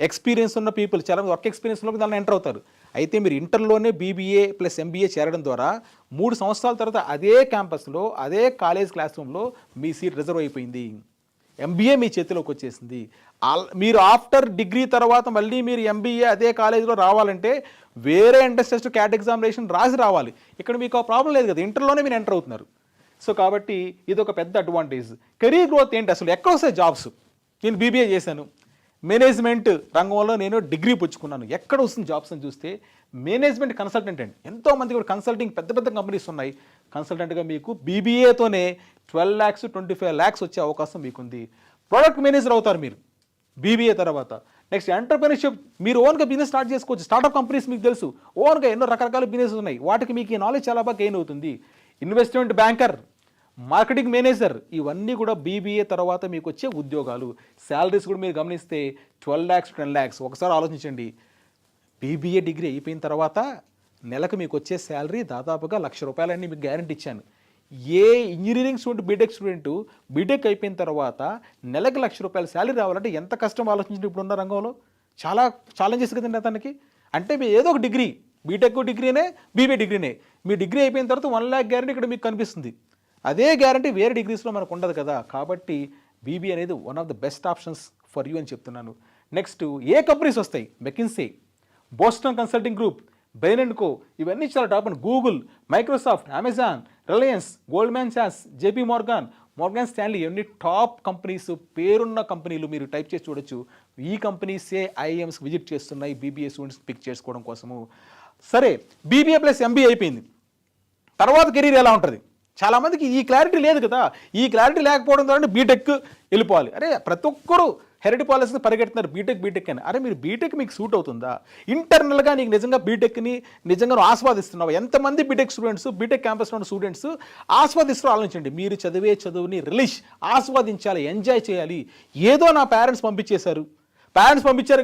ఎక్స్పీరియన్స్ ఉన్న పీపుల్, చాలా వర్క్ ఎక్స్పీరియన్స్ ఉన్న దాన్ని ఎంటర్ అవుతారు. అయితే మీరు ఇంటర్లోనే బీబీఏ ప్లస్ MBA చేరడం ద్వారా 3 సంవత్సరాల తర్వాత అదే క్యాంపస్లో అదే కాలేజ్ క్లాస్ రూమ్లో మీ సీట్ రిజర్వ్ అయిపోయింది. MBA మీ చేతిలోకి వచ్చేసింది. మీరు ఆఫ్టర్ డిగ్రీ తర్వాత మళ్ళీ మీరు MBA అదే కాలేజీలో రావాలంటే వేరే ఎంట్రన్స్ టెస్ట్ క్యాట్ ఎగ్జామినేషన్ రాసి రావాలి. ఇక్కడ మీకు ఆ ప్రాబ్లం లేదు కదా, ఇంటర్లోనే మీరు ఎంటర్ అవుతున్నారు. సో కాబట్టి ఇది ఒక పెద్ద అడ్వాంటేజ్. కెరీర్ గ్రోత్ ఏంటి, అసలు ఎక్కడ వస్తాయి జాబ్స్? నేను BBA చేశాను, మేనేజ్మెంట్ రంగంలో నేను డిగ్రీ పుచ్చుకున్నాను, ఎక్కడ వస్తుంది జాబ్స్ అని చూస్తే మేనేజ్మెంట్ కన్సల్టెంట్ అండి. ఎంతోమంది కూడా కన్సల్టింగ్ పెద్ద పెద్ద కంపెనీస్ ఉన్నాయి. కన్సల్టెంట్గా మీకు BBAతోనే 12 lakhs 25 lakhs వచ్చే అవకాశం మీకుంది. ప్రోడక్ట్ మేనేజర్ అవుతారు మీరు BBA తర్వాత. నెక్స్ట్ ఎంటర్ప్రెన్యూర్షిప్, మీరు ఓన్గా బిజినెస్ స్టార్ట్ చేసుకోవచ్చు. స్టార్టప్ కంపెనీస్ మీకు తెలుసు, ఓన్గా ఎన్నో రకరకాల బిజినెస్ ఉన్నాయి, వాటికి మీకు ఈ నాలెడ్జ్ చాలా బాగా గెయిన్ అవుతుంది. ఇన్వెస్ట్మెంట్ బ్యాంకర్, మార్కెటింగ్ మేనేజర్, ఇవన్నీ కూడా BBA తర్వాత మీకు వచ్చే ఉద్యోగాలు. శాలరీస్ కూడా మీరు గమనిస్తే 12 lakhs 10 lakhs. ఒకసారి ఆలోచించండి, BBA డిగ్రీ అయిపోయిన తర్వాత నెలకు మీకు వచ్చే శాలరీ దాదాపుగా ₹1,00,000 మీకు గ్యారెంటీ ఇచ్చాను. ఏ engineering student, BTech student BTech అయిపోయిన తర్వాత నెలకు ₹1,00,000 శాలరీ రావాలంటే ఎంత కష్టం ఆలోచించండి. ఇప్పుడున్న రంగంలో చాలా ఛాలెంజెస్ కదండి అతనికి. అంటే మీరు ఏదో ఒక డిగ్రీ, బీటెక్ డిగ్రీనే, BBA డిగ్రీనే, మీ డిగ్రీ అయిపోయిన తర్వాత 1 lakh గ్యారెంటీ ఇక్కడ మీకు కనిపిస్తుంది. అదే గ్యారంటీ వేరే డిగ్రీస్లో మనకు ఉండదు కదా. కాబట్టి BBA అనేది one of the best options for you అని చెప్తున్నాను. నెక్స్ట్ ఏ కంపెనీస్ వస్తాయి? McKinsey, Boston consulting group, Bain and co, ఇవన్నీ చాలా టాప్. And Google, Microsoft, Amazon, Reliance, Goldman సాక్స్, JP Morgan, మోర్గాన్ స్టాన్లీ, ఇవన్నీ టాప్ కంపెనీస్, పేరున్న కంపెనీలు. మీరు టైప్ చేసి చూడొచ్చు. ఈ కంపెనీసే ఐఎమ్స్ విజిట్ చేస్తున్నాయి BBA స్టూడెంట్స్ పిక్ చేసుకోవడం కోసము. సరే, BBA ప్లస్ MBA అయిపోయింది, తర్వాత కెరీర్ ఎలా ఉంటుంది? చాలామందికి ఈ క్లారిటీ లేదు కదా. ఈ క్లారిటీ లేకపోవడం ద్వారా బీటెక్ వెళ్ళిపోవాలి. అరే ప్రతి ఒక్కరు హెరిడి పాలసీని పరిగెడుతున్నారు, బీటెక్ అని. అరే మీరు బీటెక్ మీకు సూట్ అవుతుందా? ఇంటర్నల్గా నీకు నిజంగా బీటెక్ని నిజంగా ఆస్వాదిస్తున్నావు? ఎంతమంది బీటెక్ స్టూడెంట్స్, బీటెక్ క్యాంపస్లో ఉన్న స్టూడెంట్స్ ఆస్వాదిస్తూ ఆలోచించండి. మీరు చదివే చదువుని రిలీజ్ ఆస్వాదించాలి, ఎంజాయ్ చేయాలి. ఏదో నా పేరెంట్స్ పంపించారు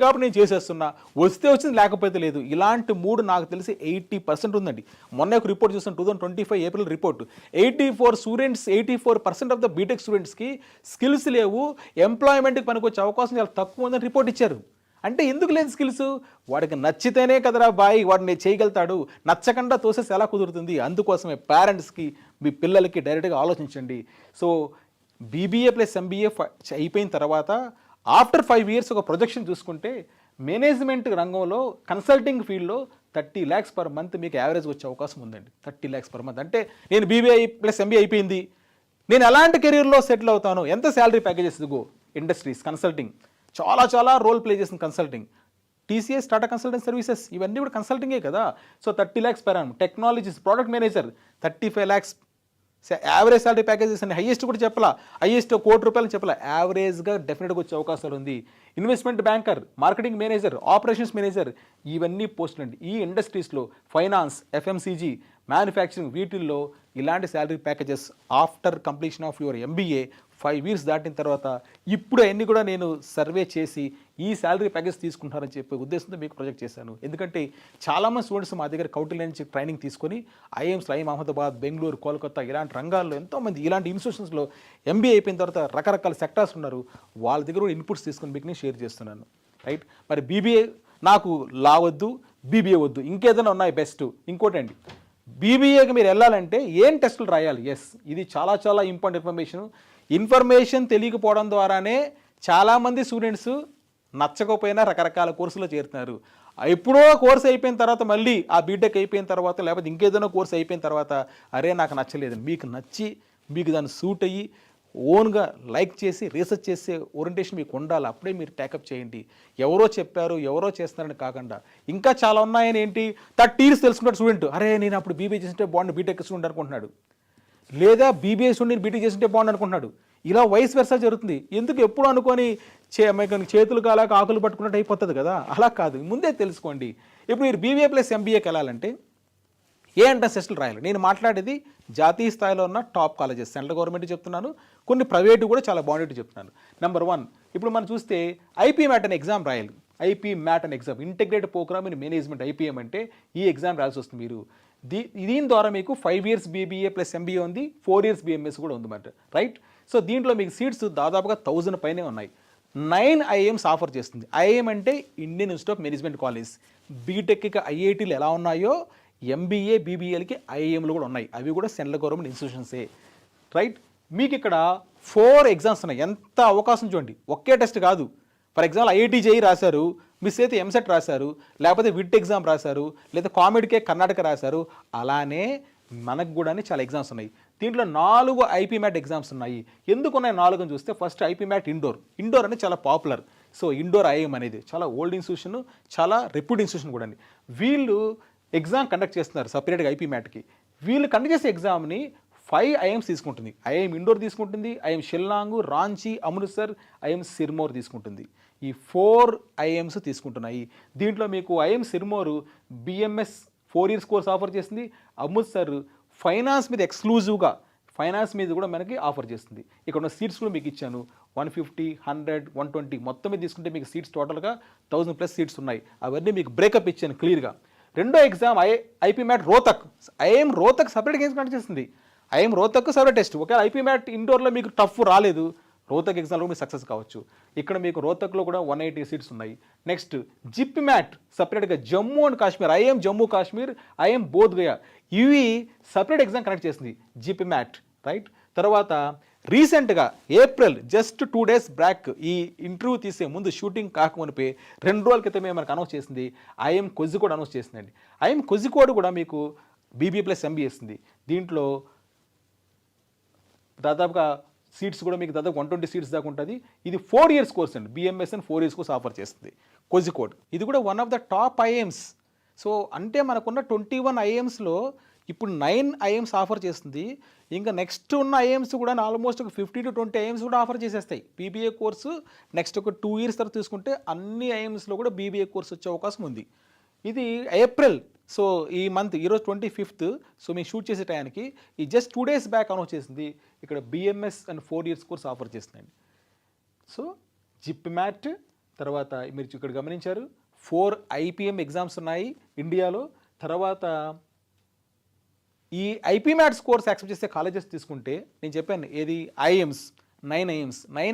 కాబట్టి నేను చేసేస్తున్నా, వస్తే వచ్చింది లేకపోతే లేదు. ఇలాంటి మూడు నాకు తెలిసి 80% ఉందండి. మొన్న ఒక రిపోర్ట్ చూస్తాను, 2025 April report. 84% of the BTech స్టూడెంట్స్కి స్కిల్స్ లేవు, ఎంప్లాయ్మెంట్కి పనికొచ్చే అవకాశం చాలా తక్కువ ఉందని రిపోర్ట్ ఇచ్చారు. అంటే ఎందుకు లేదు స్కిల్స్? వాడికి నచ్చితేనే కదరా బాయ్ వాడిని చేయగలుగుతాడు, నచ్చకుండా తోసేసి ఎలా కుదురుతుంది? అందుకోసమే పేరెంట్స్కి, మీ పిల్లలకి డైరెక్ట్గా ఆలోచించండి. సో BBA ప్లస్ MBA అయిపోయిన తర్వాత ఆఫ్టర్ 5 years ఒక ప్రొజెక్షన్ చూసుకుంటే మేనేజ్మెంట్ రంగంలో కన్సల్టింగ్ ఫీల్డ్లో 30 lakhs per month మీకు యావరేజ్ వచ్చే అవకాశం ఉందండి. 30 lakhs per month అంటే నేను BBA ప్లస్ MBA అయిపోయింది, నేను ఎలాంటి కెరీర్లో సెటిల్ అవుతాను, ఎంత శాలరీ ప్యాకేజెస్ ఇదిగో ఇండస్ట్రీస్ కన్సల్టింగ్ చాలా రోల్ ప్లే చేసిన consulting, TCS Tata consultant services ఇవన్నీ కూడా కన్సల్టింగే కదా. So 30 lakhs per annum. Technologies product manager 35 lakhs average salary packages అండి. హైయెస్ట్ కూడా చెప్పాలా, హైయెస్ట్ ₹1,00,00,000 చెప్పాలా, యావరేజ్గా డెఫినెట్గా వచ్చే అవకాశాలు ఉంది. Investment banker, marketing manager, operations manager ఇవన్నీ పోస్టులు అండి. ఈ ఇండస్ట్రీస్లో ఫైనాన్స్, ఎఫ్ఎంసీజీ, మ్యానుఫ్యాక్చరింగ్ వీటిల్లో ఇలాంటి salary packages after completion of your MBA 5 years దాటిన తర్వాత ఇప్పుడు అవన్నీ కూడా నేను సర్వే చేసి ఈ శాలరీ ప్యాకేజ్ తీసుకుంటారని చెప్పే ఉద్దేశంతో మీకు ప్రొజెక్ట్ చేశాను. ఎందుకంటే చాలామంది స్టూడెంట్స్ మా దగ్గర కౌటిల్య నుంచి ట్రైనింగ్ తీసుకొని ఐఎమ్స్, ఐఎం అహ్మదాబాద్, బెంగళూరు, కోల్కతా ఇలాంటి రంగాల్లో ఎంతోమంది ఇలాంటి ఇన్స్టిట్యూషన్స్లో ఎంబీఏ అయిపోయిన తర్వాత రకరకాల సెక్టార్స్ ఉన్నారు. వాళ్ళ దగ్గర కూడా ఇన్పుట్స్ తీసుకొని మీకు నేను షేర్ చేస్తున్నాను. రైట్, మరి బీబీఏ నాకు లా వద్దు, బీబీఏ వద్దు, ఇంకేదైనా ఉన్నాయి బెస్ట్. ఇంకోటి అండి, బీబీఏకి మీరు వెళ్ళాలంటే ఏం టెస్టులు రాయాలి? ఎస్, ఇది చాలా ఇంపార్టెంట్ ఇన్ఫర్మేషన్ తెలియకపోవడం ద్వారానే చాలామంది స్టూడెంట్స్ నచ్చకపోయినా రకరకాల కోర్సులో చేరుతున్నారు. ఎప్పుడో కోర్స్ అయిపోయిన తర్వాత మళ్ళీ ఆ బీటెక్ అయిపోయిన తర్వాత లేకపోతే ఇంకేదైనా కోర్స్ అయిపోయిన తర్వాత అరే నాకు నచ్చలేదు, మీకు నచ్చి మీకు దాన్ని సూట్ అయ్యి ఓన్గా లైక్ చేసి రీసెర్చ్ చేసే ఓరియంటేషన్ మీకు ఉండాలి. అప్పుడే మీరు టేకప్ చేయండి. ఎవరో చెప్పారు, ఎవరో చేస్తున్నారని కాకుండా ఇంకా చాలా ఉన్నాయని ఏంటి 30 years తెలుసుకుంటాడు స్టూడెంట్, అరే నేను అప్పుడు బీబీఏ చేస్తుంటే బాగుండు బీటెక్ స్టూడెంట్ అనుకుంటున్నాడు, లేదా బీబీఏ స్టూడెంట్ బీటెక్ చేస్తుంటే బాగుండు అనుకుంటున్నాడు. ఇలా వైస్ వెర్సా జరుగుతుంది. ఎందుకు ఎప్పుడు అనుకొని చేతులు కాలాక ఆకులు పట్టుకున్నట్టు అయిపోతుంది కదా, అలా కాదు, ముందే తెలుసుకోండి. ఇప్పుడు మీరు బీబీఏ ప్లస్ ఎంబీఏకి వెళ్ళాలంటే ఏ ఎంట్రన్స్ టెస్టులు రాయాలి? నేను మాట్లాడేది జాతీయ స్థాయిలో ఉన్న టాప్ కాలేజెస్, సెంట్రల్ గవర్నమెంట్ చెప్తున్నాను, కొన్ని ప్రైవేటు కూడా చాలా బాగుండేట్టు చెప్తున్నాను. నెంబర్ 1, ఇప్పుడు మనం చూస్తే ఐపీ మ్యాట్ అనే ఎగ్జామ్ రాయాలి. ఐపీ మ్యాట్ అనే exam, integrated programme in management, IPM అంటే ఈ ఎగ్జామ్ రాయాల్సి వస్తుంది. మీరు దీని ద్వారా మీకు 5 years బీబీఏ ప్లస్ ఎంబీఏ ఉంది, 4 years బీఎంఎస్ కూడా ఉందన్నమాట. రైట్, సో దీంట్లో మీకు సీట్స్ దాదాపుగా 1000 పైనే ఉన్నాయి. 9 IIMs ఆఫర్ చేస్తుంది. ఐఐఎం అంటే Indian institute of management college. బీటెక్కి ఐఐటీలు ఎలా ఉన్నాయో ఎంబీఏ బీబీఏలకి ఐఐఎంలు కూడా ఉన్నాయి. అవి కూడా సెంట్రల్ గవర్నమెంట్ ఇన్స్టిట్యూషన్సే. రైట్, మీకు ఇక్కడ 4 ఎగ్జామ్స్ ఉన్నాయి. ఎంత అవకాశం చూడండి, ఒకే టెస్ట్ కాదు. ఫర్ ఎగ్జాంపుల్ ఐఐటీ జేఈ రాశారు, మిస్ అయితే ఎంసెట్ రాశారు, లేకపోతే విట్ ఎగ్జామ్ రాశారు, లేదా కామెడీకే కర్ణాటక రాశారు. అలానే మనకు కూడా చాలా ఎగ్జామ్స్ ఉన్నాయి. దీంట్లో 4 ఐపీ మ్యాట్ ఎగ్జామ్స్ ఉన్నాయి. ఎందుకు ఉన్నాయి 4 అని చూస్తే, ఫస్ట్ ఐపీ మ్యాట్ ఇండోర్ అనేది చాలా పాపులర్. సో ఇండోర్ ఐఐఎం అనేది చాలా ఓల్డ్ ఇన్స్టిట్యూషన్, చాలా రెప్యూట్ ఇన్స్టిట్యూషన్ కూడా అండి. వీళ్ళు ఎగ్జామ్ కండక్ట్ చేస్తున్నారు సపరేట్గా ఐపీ మ్యాట్కి. వీళ్ళు కండక్ట్ చేసే ఎగ్జామ్ని 5 IIMs తీసుకుంటుంది. ఐఐఎం ఇండోర్ తీసుకుంటుంది, ఐఐఎం షిల్లాంగ్, రాంచీ, అమృత్సర్, ఐఐఎం సిర్మోర్ తీసుకుంటుంది. ఈ 4 IIMs తీసుకుంటున్నాయి. దీంట్లో మీకు IIM Sirmaur BMS 4 years course offer చేస్తుంది. అమృత్సర్ ఫైనాన్స్ మీద ఎక్స్క్లూజివ్గా ఫైనాన్స్ మీద కూడా మనకి ఆఫర్ చేస్తుంది. ఇక్కడ ఉన్న సీట్స్ కూడా మీకు ఇచ్చాను. 150, 100, 120 మొత్తం మీద తీసుకుంటే మీకు సీట్స్ టోటల్గా 1000+ సీట్స్ ఉన్నాయి. అవన్నీ మీకు బ్రేకప్ ఇచ్చాను క్లియర్గా. రెండో exam IPMAT Rohtak. IIM Rohtak సపరేట్గా ఏం కండక్ట్ చేస్తుంది. IIM Rohtak separate test. ఒకవేళ ఐపీ మ్యాట్ ఇండోర్లో మీకు టఫ్ రాలేదు, రోహతక్ ఎగ్జామ్లో మీరు సక్సెస్ కావచ్చు. ఇక్కడ మీకు రోహతక్లో కూడా 180 సీట్స్ ఉన్నాయి. నెక్స్ట్ జిప్ మ్యాట్ సపరేట్గా Jammu and Kashmir, IIM Jammu Kashmir, IIM Bodh Gaya, ఇవి సపరేట్ ఎగ్జామ్ కండక్ట్ చేస్తుంది జిప్ మ్యాట్. రైట్, తర్వాత రీసెంట్గా ఏప్రిల్ జస్ట్ 2 days బ్యాక్ ఈ ఇంటర్వ్యూ తీసే ముందు షూటింగ్ కాకమునిపై 2 రోజుల క్రితమే మనకు అనౌన్స్ చేసింది ఐఎం కోజికోడ్ అనౌన్స్ చేసిందండి. ఐఎం కోజికోడ్ కూడా మీకు బీబీఏ ప్లస్ ఎంబీఏ ఇస్తుంది. దీంట్లో దాదాపుగా సీట్స్ కూడా మీకు దాదాపు 120 సీట్స్ దాకా ఉంటుంది. ఇది 4 years కోర్స్ అండి. బిఎంఎస్ అని 4 years కోర్స్ ఆఫర్ చేస్తుంది కోజికోడ్. ఇది కూడా one of the top IIMs. So అంటే మనకున్న 21 IIMsలో ఇప్పుడు 9 IIMs ఆఫర్ చేస్తుంది. ఇంకా నెక్స్ట్ ఉన్న IIMs కూడా ఆల్మోస్ట్ ఒక 15 to 20 IIMs కూడా ఆఫర్ చేసేస్తాయి బీబీఏ కోర్సు. నెక్స్ట్ ఒక 2 years తర్వాత తీసుకుంటే అన్ని IIMsలో కూడా బీబీఏ కోర్స్ వచ్చే అవకాశం ఉంది. ఇది ఏప్రిల్, సో ఈ మంత్, ఈరోజు 25th, సో మేము షూట్ చేసే టయానికి ఈ జస్ట్ 2 days బ్యాక్ అనౌన్స్ చేసింది ఇక్కడ BMS and 4 years course offer చేస్తుందండి. సో జిప్ మ్యాట్ తర్వాత మీరు ఇక్కడ గమనించారు 4 IPM ఎగ్జామ్స్ ఉన్నాయి ఇండియాలో. తర్వాత ఈ ఐపీ మ్యాట్స్ కోర్స్ యాక్సెప్ట్ చేసే కాలేజెస్ తీసుకుంటే నేను చెప్పాను ఏది ఐఎమ్స్ 9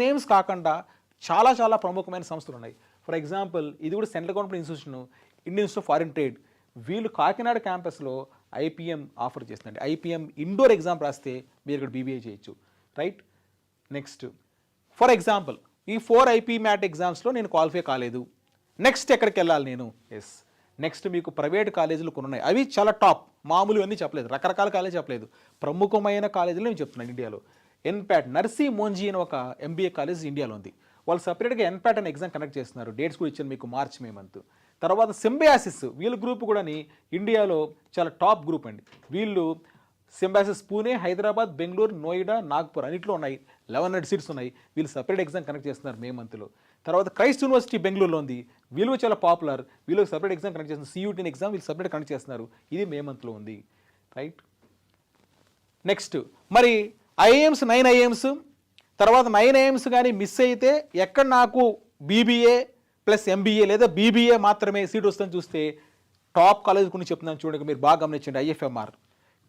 IIMs కాకుండా చాలా ప్రముఖమైన సంస్థలు ఉన్నాయి. ఫర్ ఎగ్జాంపుల్ ఇది కూడా central government institution, Indian institute of foreign trade. వీళ్ళు కాకినాడ క్యాంపస్లో ఐపీఎం ఆఫర్ చేస్తుందండి. ఐపీఎం ఇండోర్ ఎగ్జామ్ రాస్తే మీరు ఇక్కడ బీబీఏ చేయొచ్చు. రైట్, నెక్స్ట్ ఫర్ ఎగ్జాంపుల్ ఈ 4 ఐపీ మ్యాట్ ఎగ్జామ్స్లో నేను క్వాలిఫై కాలేదు, నెక్స్ట్ ఎక్కడికి వెళ్ళాలి నేను? ఎస్, నెక్స్ట్ మీకు ప్రైవేట్ కాలేజీలు కొన్ని ఉన్నాయి. అవి చాలా టాప్, మామూలు అన్నీ చెప్పలేదు, రకరకాల కాలేజీ చెప్పలేదు, ప్రముఖమైన కాలేజీలు నేను చెప్తున్నాను ఇండియాలో. ఎన్పాట్ నర్సీ మోంజీ అని ఒక ఎంబీఏ కాలేజ్ ఇండియాలో ఉంది. వాళ్ళు సపరేట్గా ఎన్పాట్ అనే ఎగ్జామ్ కండక్ట్ చేస్తున్నారు. డేట్స్ కూడా ఇచ్చాను మీకు మార్చ్ మే మంత్. తర్వాత సింబయాసిస్ వీళ్ళ గ్రూప్ కూడా ఇండియాలో చాలా టాప్ గ్రూప్ అండి. వీళ్ళు సింబయాసిస్ పూణే, హైదరాబాద్, బెంగళూరు, నోయిడా, నాగ్పూర్ అన్నింటిలో ఉన్నాయి. 1100 సీట్స్ ఉన్నాయి. వీళ్ళు సపరేట్ ఎగ్జామ్ కండక్ట్ చేస్తున్నారు మే మంత్లో. తర్వాత క్రైస్ట్ యూనివర్సిటీ బెంగళూరులో ఉంది. వీళ్ళు చాలా పాపులర్. వీళ్ళు సపరేట్ ఎగ్జామ్ కండక్ట్ చేస్తున్నారు. సియూటీ ఎగ్జామ్ వీళ్ళు సపరేట్ కండక్ట్ చేస్తున్నారు. ఇది మే మంత్లో ఉంది. రైట్. నెక్స్ట్ మరి ఐఏఎమ్స్ 9 ఐఏఎమ్స్ తర్వాత 9 ఐఏఎమ్స్ కానీ మిస్ అయితే ఎక్కడ నాకు బీబీఏ ప్లస్ ఎంబీఏ లేదా బీబీఏ మాత్రమే సీట్ వస్తుందని చూస్తే టాప్ కాలేజ్ గురించి చెప్తున్నాను చూడండి. మీరు బాగా గమనించండి. ఐఎఫ్ఎంఆర్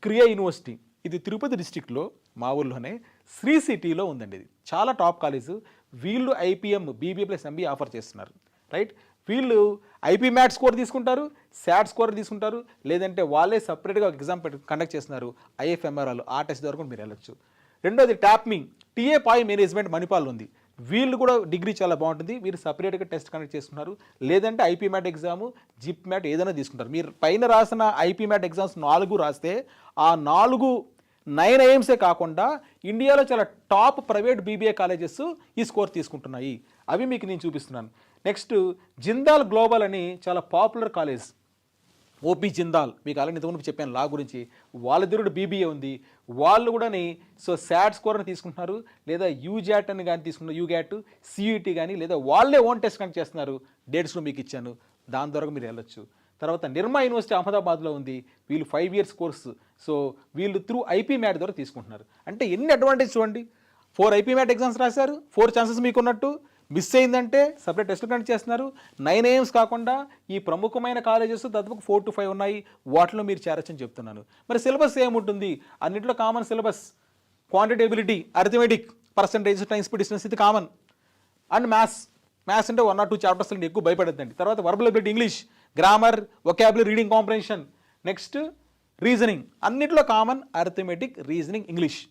క్రియా యూనివర్సిటీ ఇది తిరుపతి డిస్టిక్లో మా ఊర్లోనే శ్రీ సిటీలో ఉందండి. ఇది చాలా టాప్ కాలేజ్. వీళ్ళు IPM BBA plus MBA offer చేస్తున్నారు. రైట్. వీళ్ళు ఐపీ మ్యాట్ స్కోర్ తీసుకుంటారు, శాట్ స్కోర్ తీసుకుంటారు, లేదంటే వాళ్ళే సపరేట్గా ఎగ్జామ్ కండక్ట్ చేస్తున్నారు. ఐఎఫ్ఎంఆర్ వాళ్ళు ఆ టెస్ట్ వరకు మీరు వెళ్ళొచ్చు. రెండోది టాప్మి టీఏ పాయ్ మేనేజ్మెంట్ మణిపాల్ ఉంది. వీళ్ళు కూడా డిగ్రీ చాలా బాగుంటుంది. వీరు సపరేట్గా టెస్ట్ కండక్ట్ చేస్తున్నారు. లేదంటే IPMAT exam, JIPMAT ఏదైనా తీసుకుంటారు. మీరు పైన రాసిన ఐపీ మ్యాట్ ఎగ్జామ్స్ 4 రాస్తే ఆ 9 ఐఎమ్సే కాకుండా ఇండియాలో చాలా టాప్ ప్రైవేట్ బీబీఏ కాలేజెస్ ఈ స్కోర్ తీసుకుంటున్నాయి. అవి మీకు నేను చూపిస్తున్నాను. నెక్స్ట్ జిందాల్ గ్లోబల్ అని చాలా పాపులర్ కాలేజ్. ఓపీ జిందాల్ మీకు అలాంటి ఇంతకుముందు చెప్పాను లా గురించి. వాళ్ళ దగ్గర బీబీఏ ఉంది. వాళ్ళు కూడా శాట్ స్కోర్ని తీసుకుంటున్నారు, లేదా యూజాట్ అని కానీ తీసుకుంటున్నారు, యూగ్యాట్, సిఈటీ కానీ, లేదా వాళ్ళే ఓన్ టెస్ట్ కండక్ట్ చేస్తున్నారు. డేట్స్లో మీకు ఇచ్చాను. దాని ద్వారా మీరు వెళ్ళొచ్చు. తర్వాత నిర్మా యూనివర్సిటీ అహ్మదాబాద్లో ఉంది. వీళ్ళు 5 ఇయర్స్ కోర్సు. సో వీళ్ళు త్రూ ఐపీ మ్యాట్ ద్వారా తీసుకుంటున్నారు. అంటే ఎన్ని అడ్వాంటేజ్ చూడండి. 4 ఐపీ మ్యాట్ ఎగ్జామ్స్ రాశారు, 4 ఛాన్సెస్ మీకు ఉన్నట్టు. మిస్ అయిందంటే సపరేట్ టెస్ట్ కండక్ట్ చేస్తున్నారు. 9 ఐఎమ్స్ కాకుండా ఈ ప్రముఖమైన కాలేజెస్ దాదాపు 4 to 5 ఉన్నాయి. వాటిలో మీరు చేరొచ్చని చెప్తున్నాను. మరి సిలబస్ ఏముంటుంది? అన్నింటిలో common syllabus. Quantitative ability, arithmetic, percentage, time speed, distance ఇది కామన్. అండ్ మ్యాథ్స్ అంటే 1 or 2 చాప్టర్స్ ఎక్కువ భయపడద్దండి. తర్వాత verbal ability, English, grammar, vocabulary, reading comprehension, next reasoning అన్నింటిలో కామన్. అరిథమెటిక్, రీజనింగ్, ఇంగ్లీష్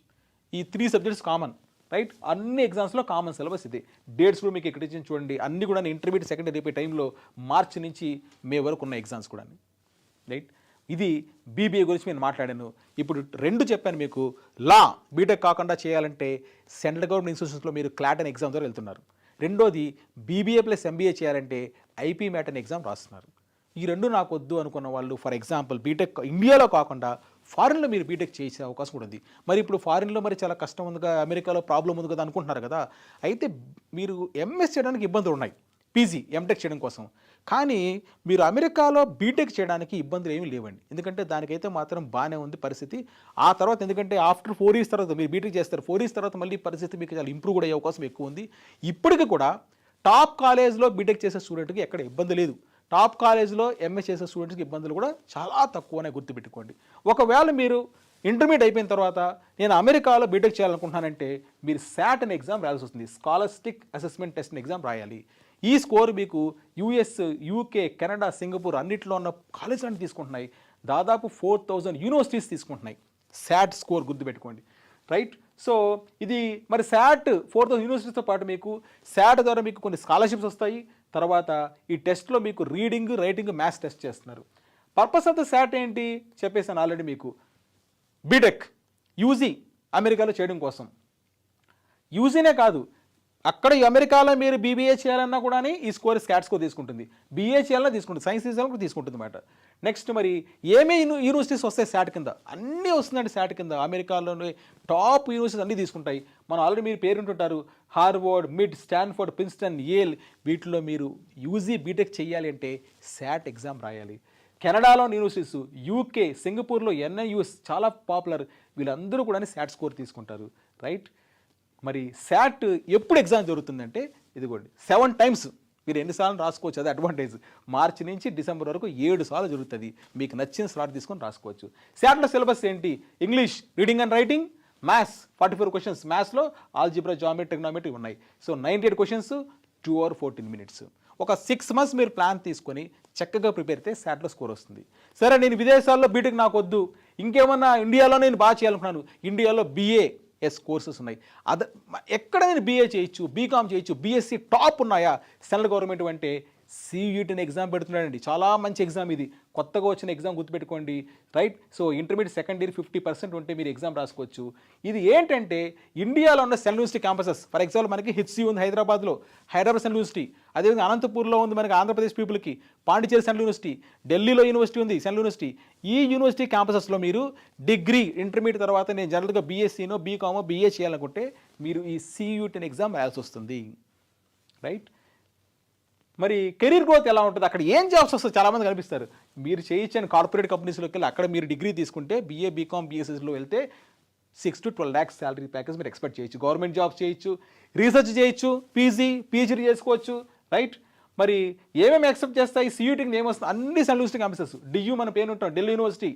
ఈ 3 సబ్జెక్ట్స్ కామన్. రైట్. అన్ని ఎగ్జామ్స్లో కామన్ సిలబస్ ఇది. డేట్స్ కూడా మీకు ఇక్కడ ఇచ్చి చూడండి. అన్ని కూడా ఇంటర్మీడియట్ సెకండరీ అయిపోయే టైంలో మార్చి నుంచి మే వరకు ఉన్న ఎగ్జామ్స్ కూడా. రైట్. ఇది బీబీఏ గురించి నేను మాట్లాడాను. ఇప్పుడు 2 చెప్పాను మీకు. లా బీటెక్ కాకుండా చేయాలంటే సెంట్రల్ గవర్నమెంట్ ఇన్స్టిట్యూషన్స్లో మీరు క్లాట్ అనే ఎగ్జామ్ ద్వారా వెళ్తున్నారు. రెండోది బీబీఏ ప్లస్ ఎంబీఏ చేయాలంటే ఐపీ మ్యాట్ అనే ఎగ్జామ్ రాస్తున్నారు. ఈ 2 నాకు వద్దు అనుకున్న వాళ్ళు ఫర్ ఎగ్జాంపుల్ బీటెక్ ఇండియాలో కాకుండా ఫారిన్లో మీరు బీటెక్ చేసే అవకాశం కూడా ఉంది. మరి ఇప్పుడు ఫారిన్లో మరి చాలా కష్టం ఉంది కదా, అమెరికాలో ప్రాబ్లం ఉంది కదా అనుకుంటున్నారు కదా. అయితే మీరు ఎంఎస్ చేయడానికి ఇబ్బందులు ఉన్నాయి, పీజీ ఎంటెక్ చేయడం కోసం. కానీ మీరు అమెరికాలో బీటెక్ చేయడానికి ఇబ్బందులు ఏమీ లేవండి. ఎందుకంటే దానికైతే మాత్రం బాగానే ఉంది పరిస్థితి. ఆ తర్వాత ఎందుకంటే ఆఫ్టర్ 4 years తర్వాత మీరు బీటెక్ చేస్తారు. 4 years తర్వాత మళ్ళీ పరిస్థితి మీకు చాలా ఇంప్రూవ్ కూడా అయ్యే అవకాశం ఎక్కువ ఉంది. ఇప్పటికీ కూడా టాప్ కాలేజ్లో బీటెక్ చేసే స్టూడెంట్కి ఎక్కడ ఇబ్బంది లేదు. టాప్ కాలేజ్లో ఎంఎస్ చేసే స్టూడెంట్స్కి ఇబ్బందులు కూడా చాలా తక్కువనే గుర్తుపెట్టుకోండి. ఒకవేళ మీరు ఇంటర్మీడియట్ అయిపోయిన తర్వాత నేను అమెరికాలో బీటెక్ చేయాలనుకుంటున్నానంటే మీరు శాట్ అనే ఎగ్జామ్ రాయాల్సి వస్తుంది. స్కాలర్స్టిక్ అసెస్మెంట్ టెస్ట్ ఎగ్జామ్ రాయాలి. ఈ స్కోర్ మీకు యుఎస్, యూకే, కెనడా, సింగపూర్ అన్నింటిలో ఉన్న కాలేజీలన్నీ తీసుకుంటున్నాయి. దాదాపు 4000 యూనివర్సిటీస్ తీసుకుంటున్నాయి శాట్ స్కోర్ గుర్తుపెట్టుకోండి. రైట్. సో ఇది మరి శాట్ 4000 యూనివర్సిటీస్తో పాటు మీకు శాట్ ద్వారా మీకు కొన్ని స్కాలర్షిప్స్ వస్తాయి. తర్వాత ఈ టెస్ట్లో మీకు రీడింగ్, రైటింగ్, మ్యాథ్స్ టెస్ట్ చేస్తున్నారు. పర్పస్ ఆఫ్ ద శాట్ ఏంటి చెప్పేసాను ఆల్రెడీ మీకు. బీటెక్ యూజీ అమెరికాలో చేయడం కోసం. యూజీనే కాదు, అక్కడ అమెరికాలో మీరు బీబీఏ చేయాలన్నా కూడా ఈ స్కోర్ స్కాట్ స్కోర్ తీసుకుంటుంది. బీఏ చేయాలన్నా తీసుకుంటుంది, సైన్స్ తీసుకోవాలన్నా కూడా తీసుకుంటుంది అన్నమాట. నెక్స్ట్ మరి ఏమే యూనివర్సిటీస్ వస్తాయి శాట్ కింద? అన్నీ వస్తుందండి శాట్ కింద. అమెరికాలోని టాప్ యూనివర్సిటీస్ అన్నీ తీసుకుంటాయి. మనం ఆల్రెడీ మీరు పేరుంటుంటారు, హార్వర్డ్, మిడ్, స్టాన్ఫోర్డ్, ప్రిన్స్టన్, యేల్. వీటిలో మీరు యూజీ బీటెక్ చేయాలి అంటే శాట్ ఎగ్జామ్ రాయాలి. కెనడాలో యూనివర్సిటీస్, యూకే, సింగపూర్లో ఎన్ఐయుఎస్ చాలా పాపులర్. వీళ్ళందరూ కూడా శాట్ స్కోర్ తీసుకుంటారు. రైట్. మరి శాట్ ఎప్పుడు ఎగ్జామ్ జరుగుతుందంటే ఇదిగోండి 7 times మీరు ఎన్నిసార్లు రాసుకోవచ్చు. అది అడ్వాంటేజ్. మార్చి నుంచి డిసెంబర్ వరకు 7 సార్లు జరుగుతుంది. మీకు నచ్చిన స్లాట్ తీసుకొని రాసుకోవచ్చు. శాట్లో సిలబస్ ఏంటి? English, reading and writing, maths 44 questions. మ్యాథ్స్లో ఆల్జిబ్రా, జామెట్రీ, ట్రిగ్నోమెట్రీ ఉన్నాయి. So 98 questions, 2 hours 14 minutes. ఒక 6 months మీరు ప్లాన్ తీసుకొని చక్కగా ప్రిపేర్ అయితే శాట్లో స్కోర్ వస్తుంది. సరే నేను విదేశాల్లో బీటెక్ నాకు వద్దు, ఇంకేమన్నా ఇండియాలో నేను బాగా చేయాలనుకున్నాను. ఇండియాలో BAS కోర్సెస్ ఉన్నాయి. ఎక్కడ నేను BA చేయొచ్చు, బీకామ్ చేయొచ్చు, BSc టాప్ ఉన్నాయా సెంట్రల్ గవర్నమెంట్ అంటే CUET అనే ఎగ్జామ్ పెడుతున్నాడండి. చాలా మంచి ఎగ్జామ్ ఇది. కొత్తగా వచ్చిన ఎగ్జామ్ గుర్తుపెట్టుకోండి, right? So intermediate second year 50% ఉంటే మీరు ఎగ్జామ్ రాసుకోవచ్చు. ఇది ఏంటంటే ఇండియాలో ఉన్న central university campuses. For example మనకి HCU ఉంది హైదరాబాద్లో, హైదరాబాద్ సెంట్రల్ యూనివర్సిటీ. అదేవిధంగా అనంతపూర్లో ఉంది మనకి ఆంధ్రప్రదేశ్ పీపుల్కి, పాండిచేరి సెంట్రల్ యూనివర్సిటీ, ఢిల్లీలో యూనివర్సిటీ ఉంది సెంట్రల్ యూనివర్సిటీ. ఈ యూనివర్సిటీ క్యాంపసెస్లో మీరు డిగ్రీ ఇంటర్మీడియట్ తర్వాత నేను జనరల్గా BScనో BComో BA చేయాలనుకుంటే మీరు ఈ CUET అనే ఎగ్జామ్ రాయాల్సి వస్తుంది, రైట్? మరి కెరీర్ గ్రోత్ ఎలా ఉంటుంది, అక్కడ ఏం జాబ్స్ వస్తుంది చాలామంది కనిపిస్తారు. మీరు చేయించని కార్పొరేట్ కంపెనీస్లోకి వెళ్ళి అక్కడ మీరు డిగ్రీ తీసుకుంటే BA BCom BScలో వెళ్తే 6 to 12 lakhs శాలరీ ప్యాకేజ్ మీరు ఎక్స్పెక్ట్ చేయొచ్చు. గవర్నమెంట్ జాబ్స్ చేయొచ్చు, రీసెర్చ్ చేయొచ్చు, PhD చేసుకోవచ్చు, రైట్? మరి ఏమేమి ఎక్స్పెక్ట్ చేస్తాయి CUETకి ఏమొస్తుంది? అన్ని సెంట్రల్ యూనివర్సిటీ క్యాంపసెస్. DU మన పేరు ఉంటాం, Delhi university,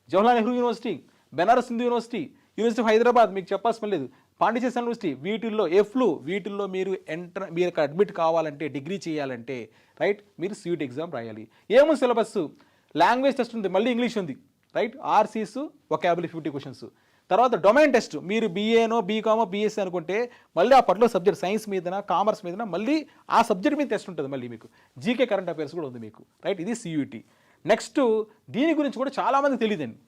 Jawaharlal Nehru university, Banaras Hindu university, university of Hyderabad మీకు చెప్పాల్సిన లేదు, పాండిచేరి సెంట్రల్ యూనివర్సిటీ, వీటిల్లో మీరు మీరు అక్కడ అడ్మిట్ కావాలంటే డిగ్రీ చేయాలంటే, రైట్, మీరు CUET ఎగ్జామ్ రాయాలి. ఏమో సిలబస్, లాంగ్వేజ్ టెస్ట్ ఉంది, మళ్ళీ ఇంగ్లీష్ ఉంది, రైట్? RCs vocabulary 50 questions. తర్వాత డొమైన్ టెస్ట్, మీరు BAనో BComో BSc అనుకుంటే మళ్ళీ ఆ పర్టికులర్ సబ్జెక్ట్ సైన్స్ మీదన కామర్స్ మీదన మళ్ళీ ఆ సబ్జెక్ట్ మీద టెస్ట్ ఉంటుంది. మళ్ళీ మీకు GK కరెంట్ అఫైర్స్ కూడా ఉంది మీకు, రైట్? ఇది CUET. నెక్స్ట్ దీని గురించి కూడా చాలామందికి తెలియదండి.